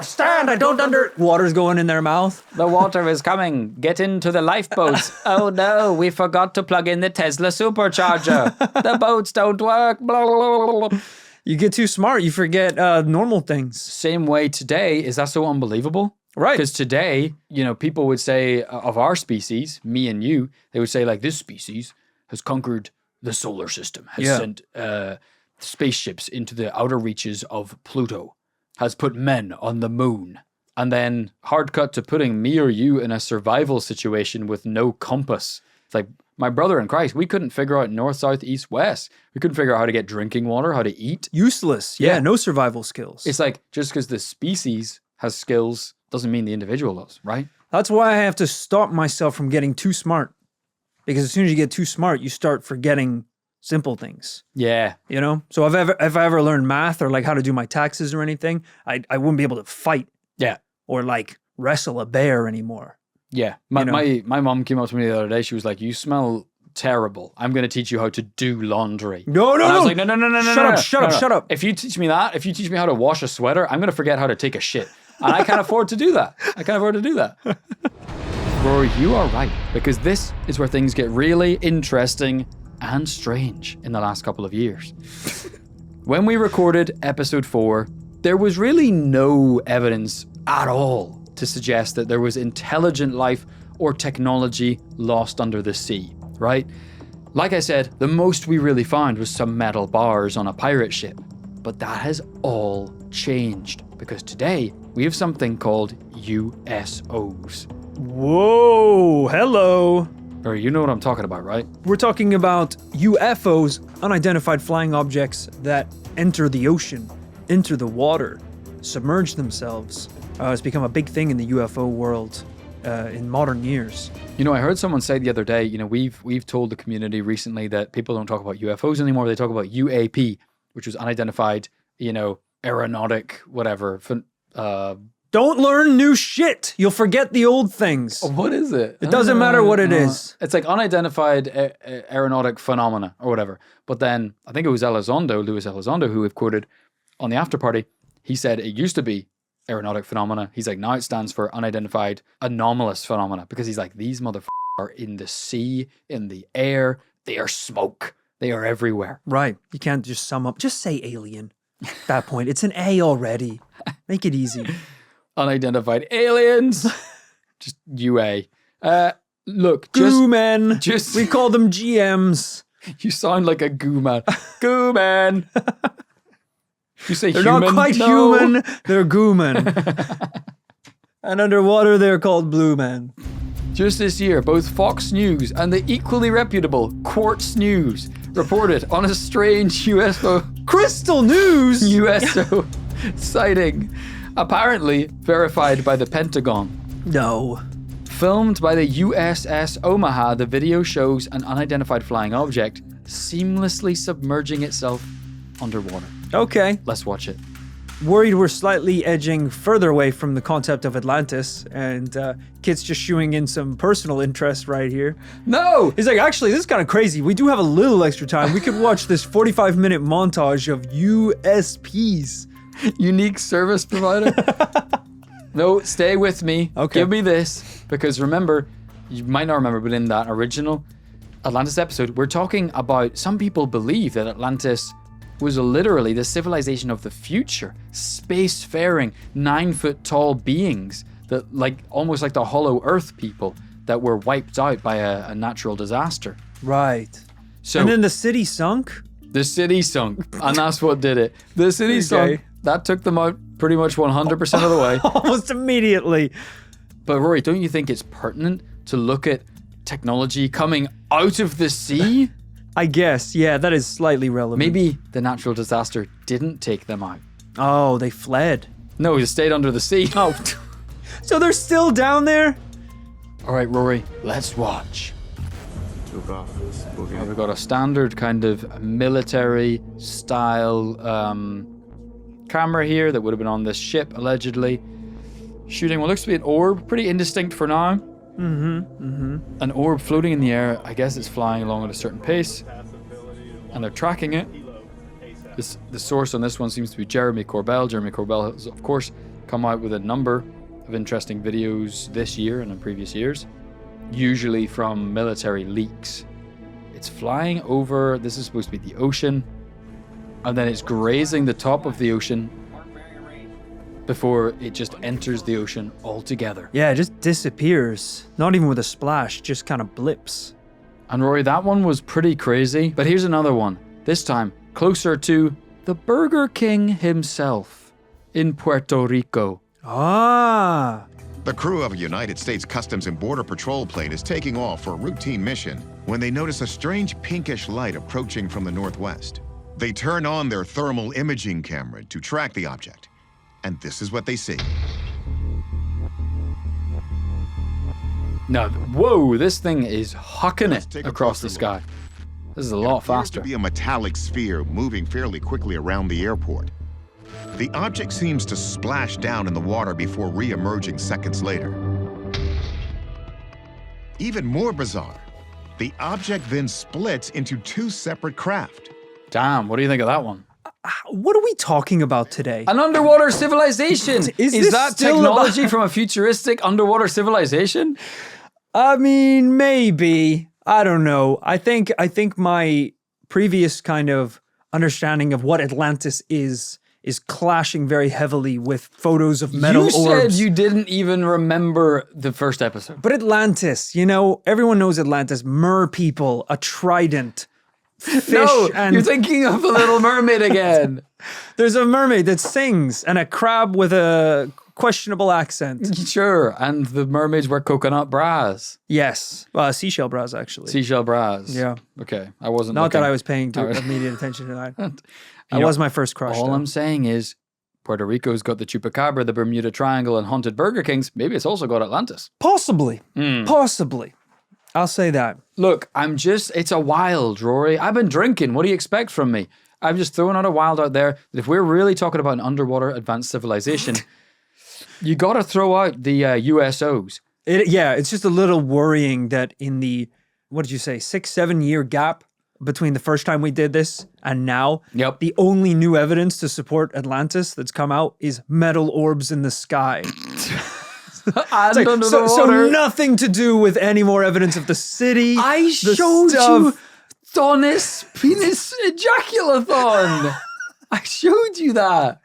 Water's going in their mouth. The water is coming. Get into the lifeboats. Oh no, we forgot to plug in the Tesla supercharger. The boats don't work. Blah, blah, blah, blah. You get too smart. You forget normal things. Same way today. Is that so unbelievable? Right. Because today, people would say of our species, me and you, they would say like, this species has conquered the solar system, has sent spaceships into the outer reaches of Pluto, has put men on the moon. And then hard cut to putting me or you in a survival situation with no compass. It's like, my brother in Christ, we couldn't figure out north, south, east, west. We couldn't figure out how to get drinking water, how to eat. Useless. Yeah, no survival skills. It's like, just because the species has skills doesn't mean the individual does, right? That's why I have to stop myself from getting too smart. Because as soon as you get too smart, you start forgetting simple things. Yeah. So if I ever learned math or like how to do my taxes or anything, I wouldn't be able to fight. Yeah. Or like wrestle a bear anymore. Yeah. My mom came up to me the other day. She was like, you smell terrible. I'm going to teach you how to do laundry. No. And I was like, no. Shut up. If you teach me that, if you teach me how to wash a sweater, I'm going to forget how to take a shit. And I can't afford to do that. Rory, you are right. Because this is where things get really interesting and strange in the last couple of years. When we recorded episode 4, there was really no evidence at all to suggest that there was intelligent life or technology lost under the sea, right? Like I said, the most we really found was some metal bars on a pirate ship. But that has all changed because today we have something called USOs. Whoa, hello. Or you know what I'm talking about, right? We're talking about UFOs, unidentified flying objects that enter the ocean, enter the water, submerge themselves. It's become a big thing in the UFO world in modern years. I heard someone say the other day, we've told the community recently that people don't talk about UFOs anymore. They talk about UAP, which was unidentified, aeronautic, whatever. Don't learn new shit. You'll forget the old things. What is it? It doesn't matter what it is. It's like unidentified aeronautic phenomena or whatever. But then I think it was Luis Elizondo, who we've quoted on the after party. He said it used to be aeronautic phenomena. He's like, now it stands for unidentified anomalous phenomena because he's like, these motherfuckers are in the sea, in the air. They are smoke. They are everywhere. Right. You can't just sum up. Just say alien. At that point, it's an A already. Make it easy. Unidentified aliens. Just UA. Look, goo men. Just we call them GMs. You sound like a goo man. Goo man. You say they're human? Not quite human. They're goo men. And underwater, they're called blue men. Just this year, both Fox News and the equally reputable Quartz News reported on a strange UFO. Crystal News? USO sighting. Apparently verified by the Pentagon. No. Filmed by the USS Omaha, the video shows an unidentified flying object seamlessly submerging itself underwater. Okay. Let's watch it. Worried we're slightly edging further away from the concept of Atlantis, and Kit's just shooing in some personal interest right here. No! He's like, actually, this is kind of crazy. We do have a little extra time. We could watch this 45-minute montage of USPs. Unique service provider? No, stay with me. Okay. Give me this. Because remember, you might not remember, but in that original Atlantis episode, we're talking about some people believe that Atlantis was literally the civilization of the future. Spacefaring, 9-foot tall beings that almost like the Hollow Earth people that were wiped out by a natural disaster. Right. So And then the city sunk? the city sunk, and that's what did it. The city sunk. That took them out pretty much 100% of the way. Almost immediately. But Rory, don't you think it's pertinent to look at technology coming out of the sea? I guess, yeah, that is slightly relevant. Maybe the natural disaster didn't take them out. Oh, they fled. No, they stayed under the sea. Oh. So they're still down there? All right, Rory, let's watch. We've got a standard kind of military style camera here that would have been on this ship, allegedly. Shooting what looks to be an orb, pretty indistinct for now. An orb floating in the air. I guess it's flying along at a certain pace, and they're tracking it. The source on this one seems to be Jeremy Corbell. Jeremy Corbell has, of course, come out with a number of interesting videos this year and in previous years, usually from military leaks. It's flying over, this is supposed to be the ocean, and then it's grazing the top of the ocean before it just enters the ocean altogether. Yeah, it just disappears. Not even with a splash, just kind of blips. And Rory, that one was pretty crazy. But here's another one. This time, closer to the Burger King himself in Puerto Rico. Ah. The crew of a United States Customs and Border Patrol plane is taking off for a routine mission when they notice a strange pinkish light approaching from the northwest. They turn on their thermal imaging camera to track the object, and this is what they see. Now, whoa, this thing is hucking Let's it take a across the closer sky. This is a lot Appears faster. to be a metallic sphere moving fairly quickly around the airport. The object seems to splash down in the water before re-emerging seconds later. Even more bizarre, the object then splits into two separate craft. Damn, what do you think of that one? What are we talking about today? An underwater civilization! Is Is this that still technology about- from a futuristic underwater civilization? I mean, maybe. I don't know. I think my previous kind of understanding of what Atlantis is clashing very heavily with photos of metal You said orbs. you didn't even remember the first episode. But Atlantis, everyone knows Atlantis. Mer people, a trident, fish, No, and you're thinking of The Little Mermaid again. there's a mermaid that sings and a crab with a questionable accent. Sure, and the mermaids wear coconut bras. Yes, seashell bras actually. Seashell bras. Yeah. Okay, I wasn't Not that looking. I was paying immediate attention to that. That You know, was my first crush. All though. I'm saying is Puerto Rico's got the Chupacabra, the Bermuda Triangle, and haunted Burger Kings. Maybe it's also got Atlantis. Possibly. Hmm. Possibly. I'll say that. Look, it's a wild, Rory. I've been drinking. What do you expect from me? I'm just throwing out a wild out there that if we're really talking about an underwater advanced civilization, you got to throw out the USOs. It's just a little worrying that in the, what did you say, 6-7 year gap between the first time we did this and now, Yep. the only new evidence to support Atlantis that's come out is metal orbs in the sky. And under the So water. nothing to do with any more evidence of the city. I the showed stuff. you Thonis penis ejaculathon. I showed you that.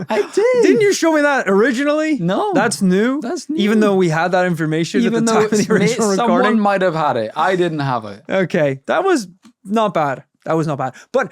I did. Didn't you show me that originally? No. That's new? That's new. Even though we had that information Even at the though time of the original someone recording? might have had it. I didn't have it. Okay, that was not bad. That was not bad. But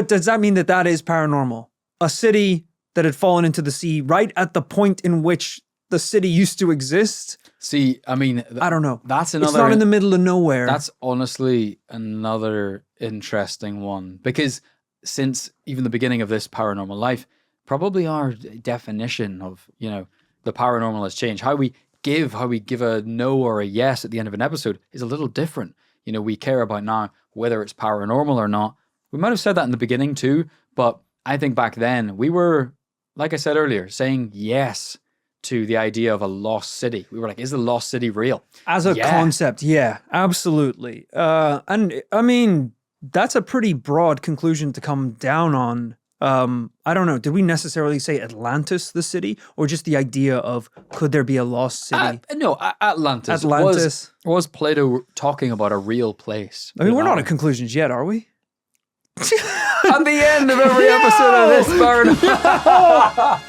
does that mean that is paranormal? A city that had fallen into the sea right at the point in which the city used to exist? See, I mean, I don't know. That's another. It's not in the middle of nowhere. That's honestly another interesting one because since even the beginning of This Paranormal Life, probably our definition of the paranormal has changed. How we give a no or a yes at the end of an episode is a little different. We care about now whether it's paranormal or not. We might have said that in the beginning too, but I think back then we were, like I said earlier, saying yes to the idea of a lost city. We were like, is the lost city real? As a concept, yeah, absolutely. And I mean, that's a pretty broad conclusion to come down on. I don't know. Did we necessarily say Atlantis, the city, or just the idea of could there be a lost city? No, Atlantis. Atlantis. Was Plato talking about a real place? I mean, we're not at conclusions yet, are we? At the end of every episode of This Paranormal.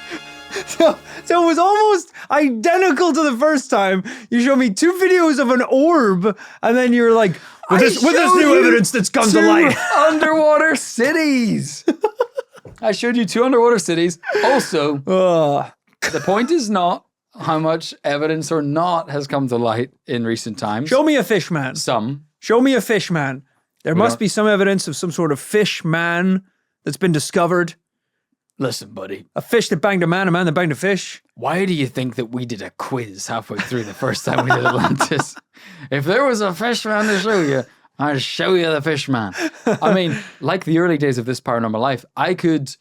So it was almost identical to the first time. You showed me 2 videos of an orb, and then you're like, with this new evidence that's come to light. Underwater cities. I showed you 2 underwater cities. Also, the point is not how much evidence or not has come to light in recent times. Show me a fish man. Some. Show me a fish man. There must be some evidence of some sort of fish man that's been discovered. Listen, buddy. A fish that banged a man that banged a fish. Why do you think that we did a quiz halfway through the first time we did Atlantis? If there was a fish man to show you, I'd show you the fish man. I mean, like the early days of This Paranormal Life, I could,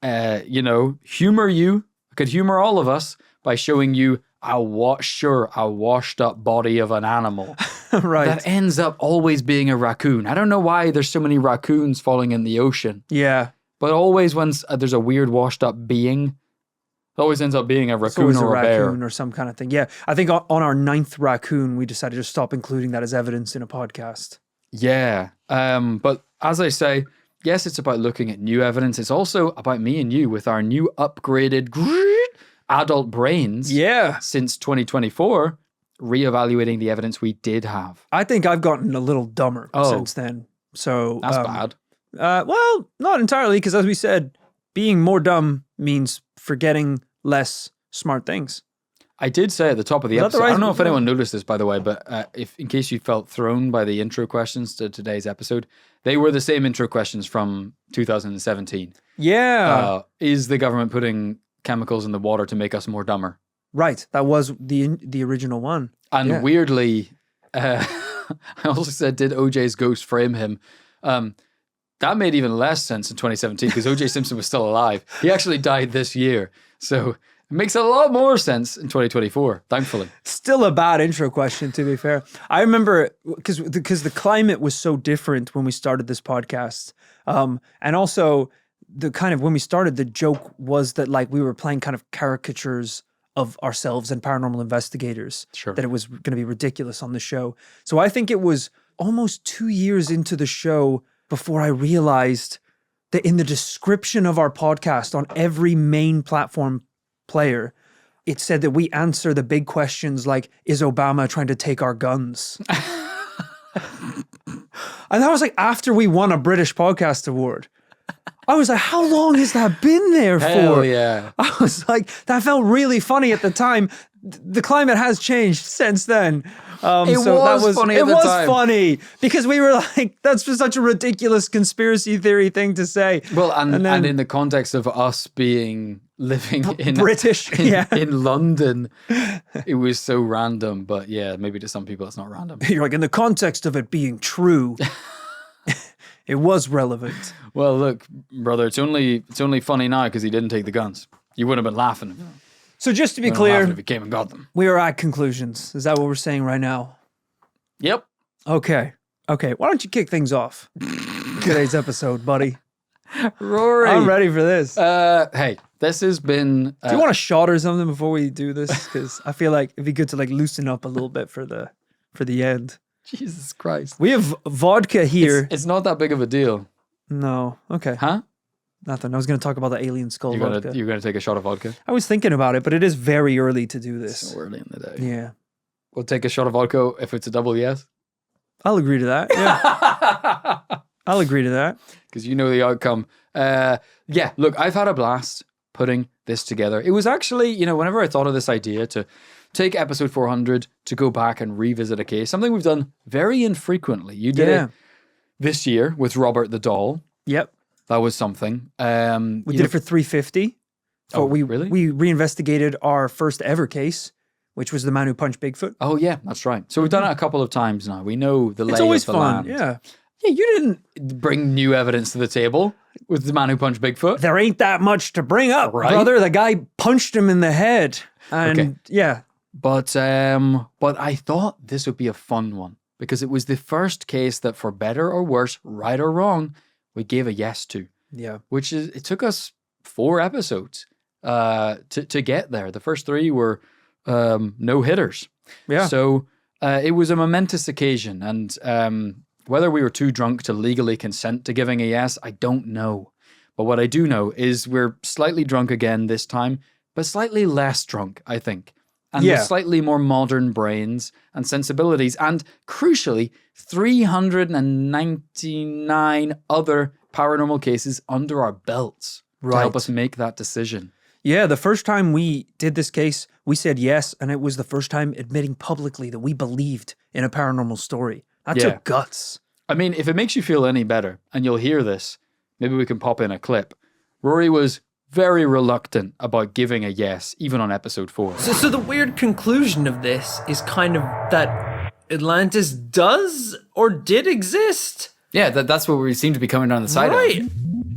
humor you. I could humor all of us by showing you a washed up body of an animal. Right. That ends up always being a raccoon. I don't know why there's so many raccoons falling in the ocean. Yeah. But always when there's a weird washed up being, it always ends up being a raccoon or a bear. Raccoon or some kind of thing. Yeah. I think on our 9th raccoon, we decided to stop including that as evidence in a podcast. Yeah. But as I say, yes, it's about looking at new evidence. It's also about me and you with our new upgraded adult brains. Yeah. Since 2024, reevaluating the evidence we did have. I think I've gotten a little dumber since then. So that's bad. Well, not entirely, because as we said, being more dumb means forgetting less smart things. I did say at the top of the Is that episode, the right- I don't know if anyone noticed this, by the way, but if in case you felt thrown by the intro questions to today's episode, they were the same intro questions from 2017. Yeah. Is the government putting chemicals in the water to make us more dumber? Right. That was the original one. And weirdly, I also said, did OJ's ghost frame him? That made even less sense in 2017 because OJ Simpson was still alive. He actually died this year. So it makes a lot more sense in 2024, thankfully. Still a bad intro question, to be fair. I remember because the climate was so different when we started this podcast. And also the kind of when we started, the joke was that like we were playing kind of caricatures of ourselves and paranormal investigators. Sure. That it was going to be ridiculous on the show. So I think it was almost 2 years into the show before I realized that in the description of our podcast on every main platform player, it said that we answer the big questions like, is Obama trying to take our guns? And that was like after we won a British Podcast Award. I was like, how long has that been there for? Hell yeah. I was like, that felt really funny at the time. The climate has changed since then. It was funny at the time. Funny because we were like, that's just such a ridiculous conspiracy theory thing to say. Well, and in the context of us being living in British, in London, it was so random. But yeah, maybe to some people it's not random. You're like, in the context of it being true, it was relevant. Well, look, brother, it's only funny now because he didn't take the guns. You wouldn't have been laughing. So just to be Wouldn't have clear, laughed if he came and got them. we are at conclusions. Is that what we're saying right now? Yep. Okay. Why don't you kick things off? Today's episode, buddy. Rory. I'm ready for this. Hey, this has been. Do you want a shot or something before we do this? Because I feel like it'd be good to like loosen up a little bit for the end. Jesus Christ. We have vodka here. It's not that big of a deal. No. Okay. Huh? Nothing. I was going to talk about the alien skull vodka. You're gonna take a shot of vodka? I was thinking about it, but it is very early to do this. So early in the day. Yeah. We'll take a shot of vodka if it's a double yes. I'll agree to that. Yeah. I'll agree to that. Because you know the outcome. Yeah, look, I've had a blast putting this together. It was actually, whenever I thought of this idea to take episode 400 to go back and revisit a case, something we've done very infrequently. You did it this year with Robert the Doll. Yep. That was something. We did it for 350. So really? We reinvestigated our first ever case, which was the man who punched Bigfoot. Oh, yeah, that's right. So we've done it a couple of times now. We know the lay It's always of the fun. land. Yeah. Yeah, you didn't bring new evidence to the table with the man who punched Bigfoot. There ain't that much to bring up, Right? brother. The guy punched him in the head. And Okay. yeah. But I thought this would be a fun one because it was the first case that, for better or worse, right or wrong, we gave a yes to. Yeah. Which is, it took us 4 episodes to get there. The first 3 were no hitters. Yeah. So it was a momentous occasion, and Whether we were too drunk to legally consent to giving a yes, I don't know. But what I do know is we're slightly drunk again this time, but slightly less drunk, I think. And with slightly more modern brains and sensibilities, and crucially, 399 other paranormal cases under our belts to help us make that decision. Yeah, the first time we did this case, we said yes, and it was the first time admitting publicly that we believed in a paranormal story. That took guts. I mean, if it makes you feel any better, and you'll hear this, maybe we can pop in a clip. Rory was very reluctant about giving a yes, even on episode 4. So the weird conclusion of this is kind of that Atlantis does or did exist. Yeah, that's what we seem to be coming down the side Right. of.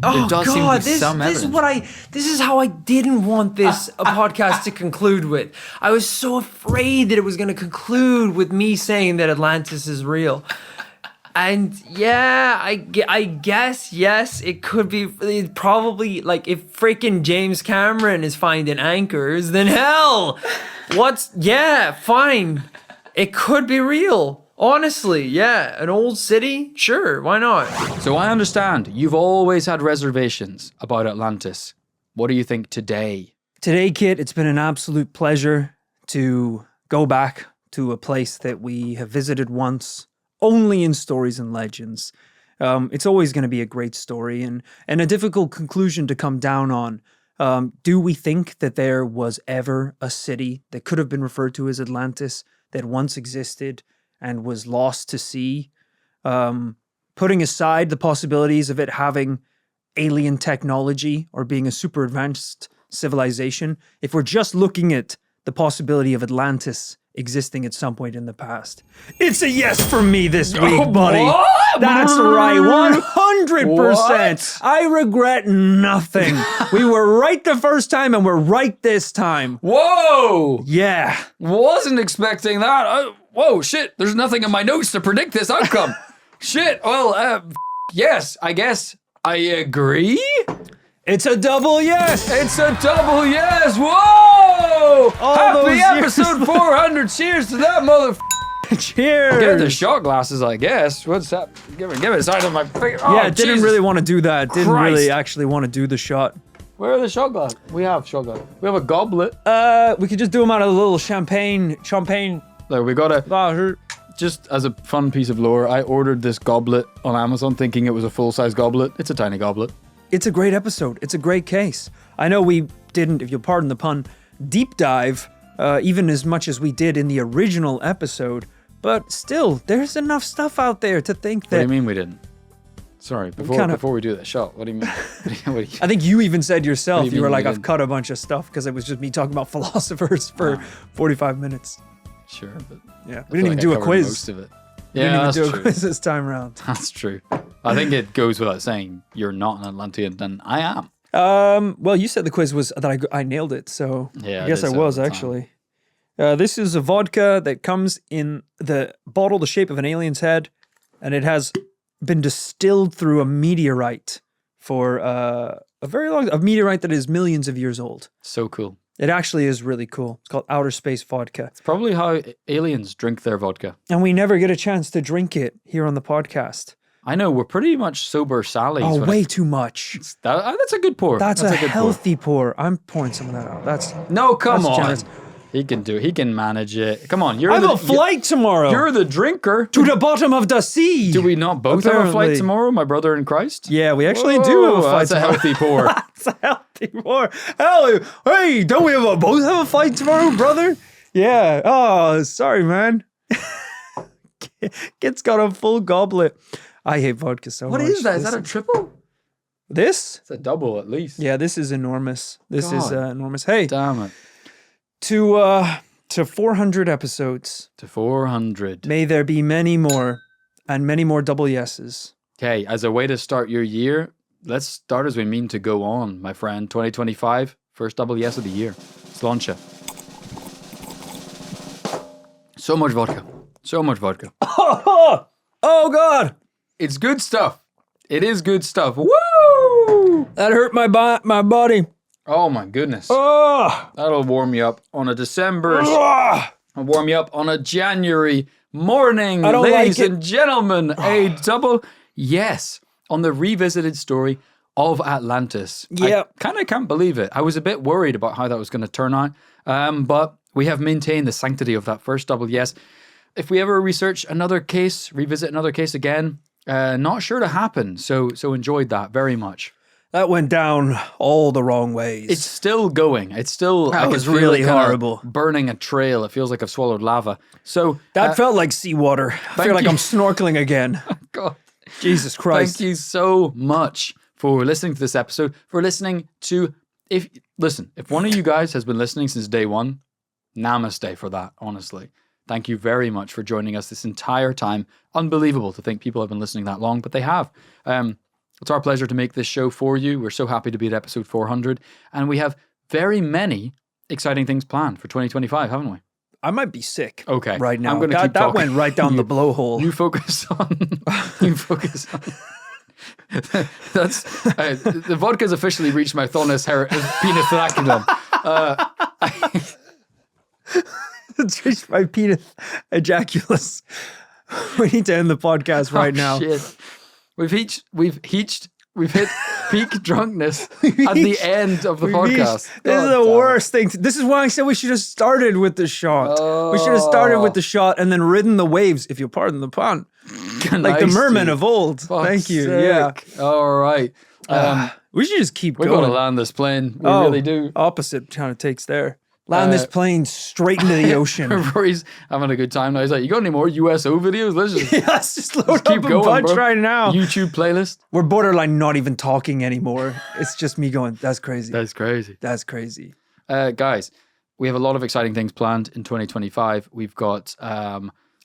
Oh does seem to God! be some This is how I didn't want this podcast to conclude with. I was so afraid that it was going to conclude with me saying that Atlantis is real. And yeah, I guess, yes, it could be probably like if freaking James Cameron is finding anchors, then hell, fine. It could be real. Honestly, yeah, an old city, sure, why not? So I understand you've always had reservations about Atlantis. What do you think today? Today, Kit, it's been an absolute pleasure to go back to a place that we have visited once, only in stories and legends. It's always going to be a great story and a difficult conclusion to come down on. Do we think that there was ever a city that could have been referred to as Atlantis that once existed and was lost to sea? Putting aside the possibilities of it having alien technology or being a super advanced civilization, if we're just looking at the possibility of Atlantis existing at some point in the past, it's a yes for me this week, buddy. What? That's right, 100%. What? I regret nothing. We were right the first time and we're right this time. Whoa! Yeah. Wasn't expecting that. Whoa, shit, there's nothing in my notes to predict this outcome. Shit, well, yes, I guess I agree. It's a double yes. It's a double yes. Whoa! Happy episode 400. Cheers to that Cheers. Get the shot glasses, I guess. What's that? Give it a side of my finger. Oh, yeah, didn't Jesus. really want to do that. Didn't Christ. really actually want to do the shot. Where are the shot glasses? We have shot glasses. We have a goblet. We could just do them out of a little champagne. There, we got a... Just as a fun piece of lore, I ordered this goblet on Amazon thinking it was a full-size goblet. It's a tiny goblet. It's a great episode. It's a great case. I know we didn't, if you'll pardon the pun, deep dive even as much as we did in the original episode, but still, there's enough stuff out there to think that... What do you mean we didn't? Sorry, before we do that shot, what do you mean? I think you even said yourself, you you were mean like, we I've didn't? cut a bunch of stuff because it was just me talking about philosophers for 45 minutes. Sure, but... Yeah, we didn't even do a quiz. Most of it. We Yeah, didn't that's even do true. a quiz this time around. That's true. I think it goes without saying you're not an Atlantean, and I am. Well, you said the quiz was that I nailed it, so Yeah, I guess it I is was at the time. actually. This is a vodka that comes in the bottle the shape of an alien's head, and it has been distilled through a meteorite for a meteorite that is millions of years old. So cool. It actually is really cool. It's called Outer Space Vodka. It's probably how aliens drink their vodka. And we never get a chance to drink it here on the podcast. I know, we're pretty much sober Sallies. Oh, when way too much. that's a good pour. That's a good pour. healthy pour. I'm pouring some of that out. That's No, come that's on. generous. He can do it. He can manage it. Come on, I have a flight tomorrow. You're the drinker. to the bottom of the sea. Do we not both have a flight Apparently. tomorrow, my brother in Christ? Yeah, we actually do have a Whoa, flight That's a tomorrow. healthy pour. That's a healthy pour. Hell, hey, don't we both have a flight tomorrow, brother? Yeah. Oh, sorry, man. Kit's got a full goblet. I hate vodka so much. What is that? Is that a triple? This? It's a double at least. Yeah, this is enormous. This is God. enormous. Hey, Damn it. to 400 episodes. To 400. May there be many more and many more double yeses. Okay, as a way to start your year, let's start as we mean to go on, my friend. 2025, first double yes of the year. Let's launch it. So much vodka. So much vodka. Oh God. It's good stuff. It is good stuff. Woo! That hurt my body. Oh my goodness. Oh. That'll warm you up on a December. Ah. I'll warm you up on a January. morning, I don't ladies like it. and gentlemen. A double yes on the revisited story of Atlantis. Yep. I kind of can't believe it. I was a bit worried about how that was going to turn out, but we have maintained the sanctity of that first double yes. If we ever revisit another case again, not sure to happen. So enjoyed that very much. That went down all the wrong ways. It's still going. It's still. That I can was feel really it kinda horrible. burning a trail. It feels like I've swallowed lava. So that felt like seawater. I feel like you. I'm snorkeling again. God. Jesus Christ. Thank you so much for listening to this episode. For listening to if one of you guys has been listening since day one, namaste for that. Honestly, thank you very much for joining us this entire time. Unbelievable to think people have been listening that long, but they have. It's our pleasure to make this show for you. We're so happy to be at episode 400, and we have very many exciting things planned for 2025, haven't we? I might be sick. Okay, right now. I'm going to keep that talking. went right down the blowhole. You focus on. You focus on. That's the vodka's officially reached my thonus penis thracidum. It's reached my penis ejaculus. We need to end the podcast right now. Shit. We've hit peak drunkenness at the end of the podcast. This is the worst thing. This is why I said we should have started with the shot. We should have started with the shot and then ridden the waves, if you'll pardon the pun. Like the mermen of old. Thank you. Sake. Yeah. All right. We should just keep We're going. going to land this plane. We really do. Opposite kind of takes there. Land this plane straight into the ocean. Rory's having a good time now. He's like, you got any more USO videos? Let's just load Let's keep up a going, bunch bro. right now. YouTube playlist. We're borderline not even talking anymore. It's just me going, that's crazy. That's crazy. That's crazy. Guys, we have a lot of exciting things planned in 2025. We've got,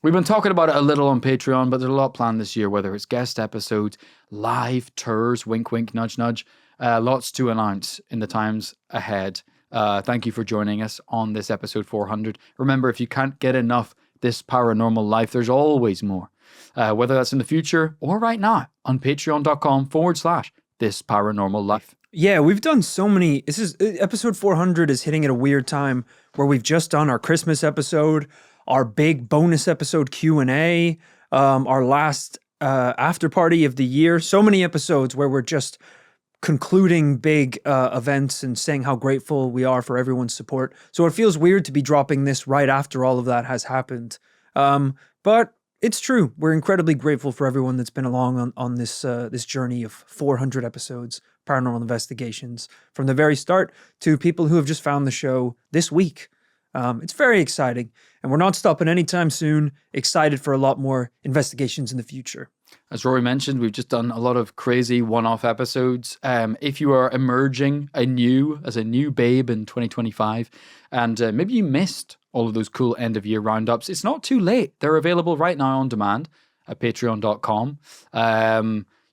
we've been talking about it a little on Patreon, but there's a lot planned this year, whether it's guest episodes, live tours, wink, wink, nudge, nudge. Lots to announce in the times ahead. Thank you for joining us on this episode 400. Remember, if you can't get enough This Paranormal Life, there's always more. Whether that's in the future or right now on patreon.com/This Paranormal Life. Yeah, we've done so many. This is episode 400 is hitting at a weird time where we've just done our Christmas episode, our big bonus episode Q&A, our last after party of the year. So many episodes where we're just concluding big events and saying how grateful we are for everyone's support. So it feels weird to be dropping this right after all of that has happened. But it's true. We're incredibly grateful for everyone that's been along on this this journey of 400 episodes, paranormal investigations, from the very start to people who have just found the show this week. It's very exciting, and we're not stopping anytime soon. Excited for a lot more investigations in the future. As Rory mentioned, we've just done a lot of crazy one-off episodes. If you are emerging as a new babe in 2025, and maybe you missed all of those cool end-of-year roundups, it's not too late. They're available right now on demand at patreon.com.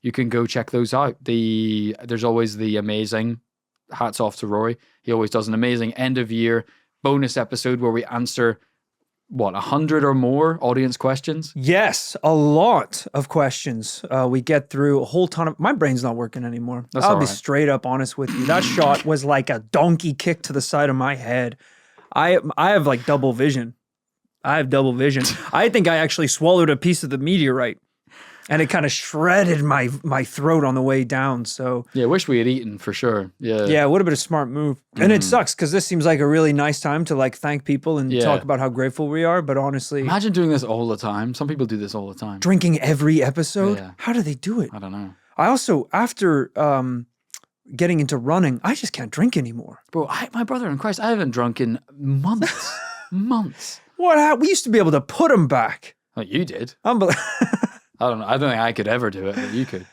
You can go check those out. There's always the amazing, hats off to Rory, he always does an amazing end-of-year bonus episode where we answer 100 or more audience questions? Yes, a lot of questions. We get through a whole ton of... My brain's not working anymore. That's I'll all be right. straight up honest with you. That shot was like a donkey kick to the side of my head. I have like double vision. I have double vision. I think I actually swallowed a piece of the meteorite and it kind of shredded my throat on the way down. So Yeah, wish we had eaten for sure. yeah, it would have been a smart move. And it sucks because this seems like a really nice time to like thank people and Yeah. talk about how grateful we are. But honestly, Imagine doing this all the time. Some people do this all the time. drinking every episode, Yeah. how do they do it? I don't know. I also, after getting into running, I just can't drink anymore. Bro, my brother in Christ, I haven't drunk in months. months. We used to be able to put them back. Oh, you did. Unbelievable. I don't know. I don't think I could ever do it, but you could.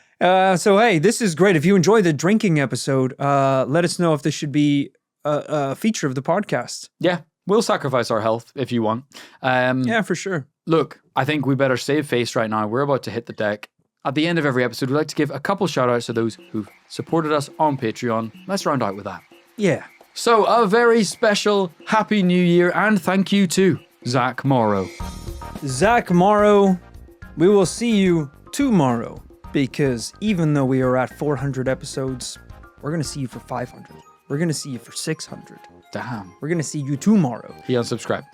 So, hey, this is great. If you enjoy the drinking episode, let us know if this should be a feature of the podcast. Yeah, we'll sacrifice our health if you want. Yeah, for sure. Look, I think we better save face right now. We're about to hit the deck. At the end of every episode, we'd like to give a couple shout outs to those who've supported us on Patreon. Let's round out with that. Yeah. So, a very special Happy New Year and thank you to Zach Morrow. Zach Morrow, we will see you tomorrow because even though we are at 400 episodes, we're going to see you for 500. We're going to see you for 600. Damn. We're going to see you tomorrow. He unsubscribed.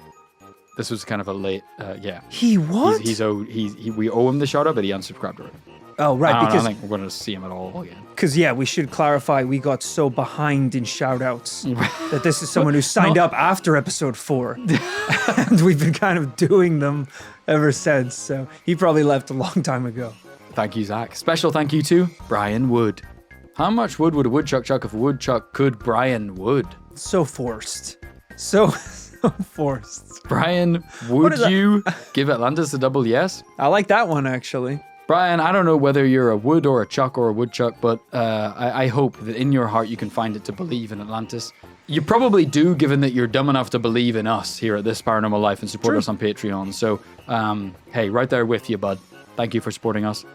This was kind of a late, yeah. He what? We owe him the shout out, but he unsubscribed already. Oh, right, I because don't think we're going to see him at all again. yeah, we should clarify we got so behind in shout-outs that this is someone who signed up after episode 4. And we've been kind of doing them ever since, so he probably left a long time ago. Thank you, Zach. Special thank you to Brian Wood. How much wood would a woodchuck chuck if a woodchuck could Brian Wood? So forced. So forced. Brian, would you give Atlantis a double yes? I like that one, actually. Brian, I don't know whether you're a wood or a chuck or a woodchuck, but I hope that in your heart you can find it to believe in Atlantis. You probably do, given that you're dumb enough to believe in us here at This Paranormal Life and support us on Patreon. So, hey, right there with you, bud. Thank you for supporting us.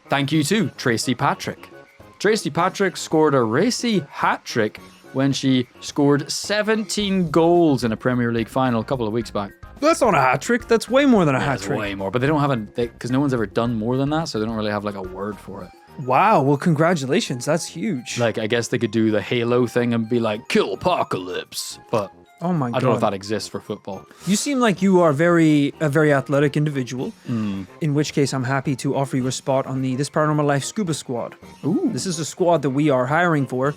Thank you to Tracy Patrick. Tracy Patrick scored a racy hat-trick when she scored 17 goals in a Premier League final a couple of weeks back. That's not a hat trick. That's way more than a hat That's trick. way more, but they don't have because no one's ever done more than that, so they don't really have like a word for it. Wow. Well, congratulations. That's huge. Like, I guess they could do the Halo thing and be like, kill apocalypse, but oh my God. I don't know if that exists for football. You seem like you are a very athletic individual, in which case I'm happy to offer you a spot on the This Paranormal Life Scuba Squad. Ooh. This is a squad that we are hiring for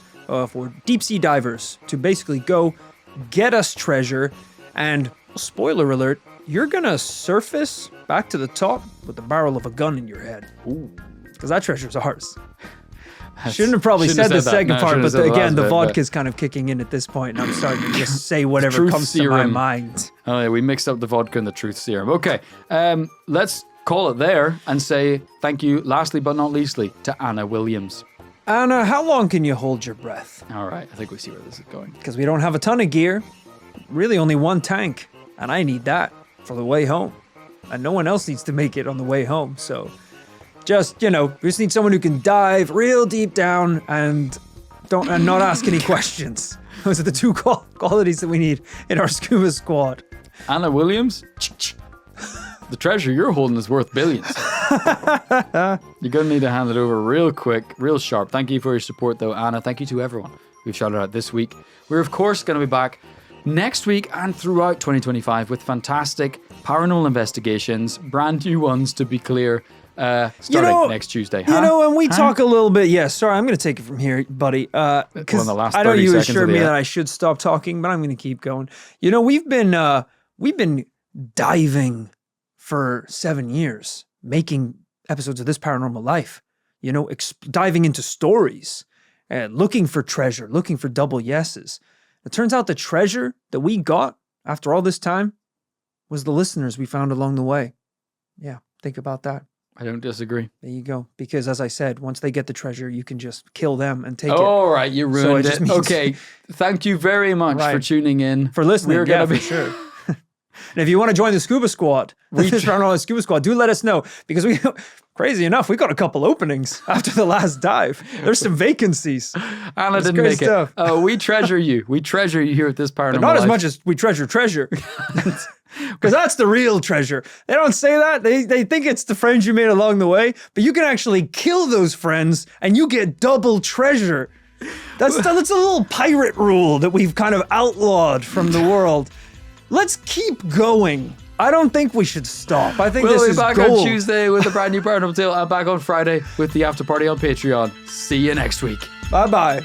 deep sea divers to basically go get us treasure and, spoiler alert, you're gonna surface back to the top with the barrel of a gun in your head. Ooh. Because that treasure's ours. Shouldn't have probably said the that. second No, part, shouldn't but have said the again, last the bit, vodka's kind of kicking in at this point, and I'm starting to just say whatever Truth comes to my serum. mind. Oh yeah, we mixed up the vodka and the truth serum. Okay, let's call it there and say thank you, lastly but not leastly, to Anna Williams. Anna, how long can you hold your breath? All right, I think we see where this is going. Because we don't have a ton of gear, really only one tank, and I need that for the way home. And no one else needs to make it on the way home, so just, we just need someone who can dive real deep down and not ask any questions. Those are the two qualities that we need in our scuba squad. Anna Williams, the treasure you're holding is worth billions. You're going to need to hand it over real quick, real sharp. Thank you for your support, though, Anna. Thank you to everyone we've shouted out this week. We're, of course, going to be back next week and throughout 2025 with fantastic paranormal investigations, brand new ones, to be clear, starting next Tuesday. And we talk a little bit. Yeah, sorry, I'm going to take it from here, buddy. Because I know you assured me that I should stop talking, but I'm going to keep going. We've been diving for 7 years, making episodes of This Paranormal Life. Diving into stories, looking for treasure, looking for double yeses. It turns out the treasure that we got after all this time was the listeners we found along the way. Yeah, think about that. I don't disagree. There you go. Because as I said, once they get the treasure, you can just kill them and take it. All right, you ruined So it just it. means- Okay, thank you very much for tuning in. For listening, We're yeah, gonna for be sure. And if you want to join the Scuba Squad, This Paranormal Life Scuba Squad, do let us know. Because crazy enough, we got a couple openings after the last dive. There's some vacancies. Anna didn't great make stuff. it. We treasure you. We treasure you here at This Paranormal But not Life. as much as we treasure. Because that's the real treasure. They don't say that. They think it's the friends you made along the way, but you can actually kill those friends and you get double treasure. That's a little pirate rule that we've kind of outlawed from the world. Let's keep going. I don't think we should stop. I think We'll this be is back gold. on Tuesday with a brand new Paranormal Tale and back on Friday with the after party on Patreon. See you next week. Bye-bye.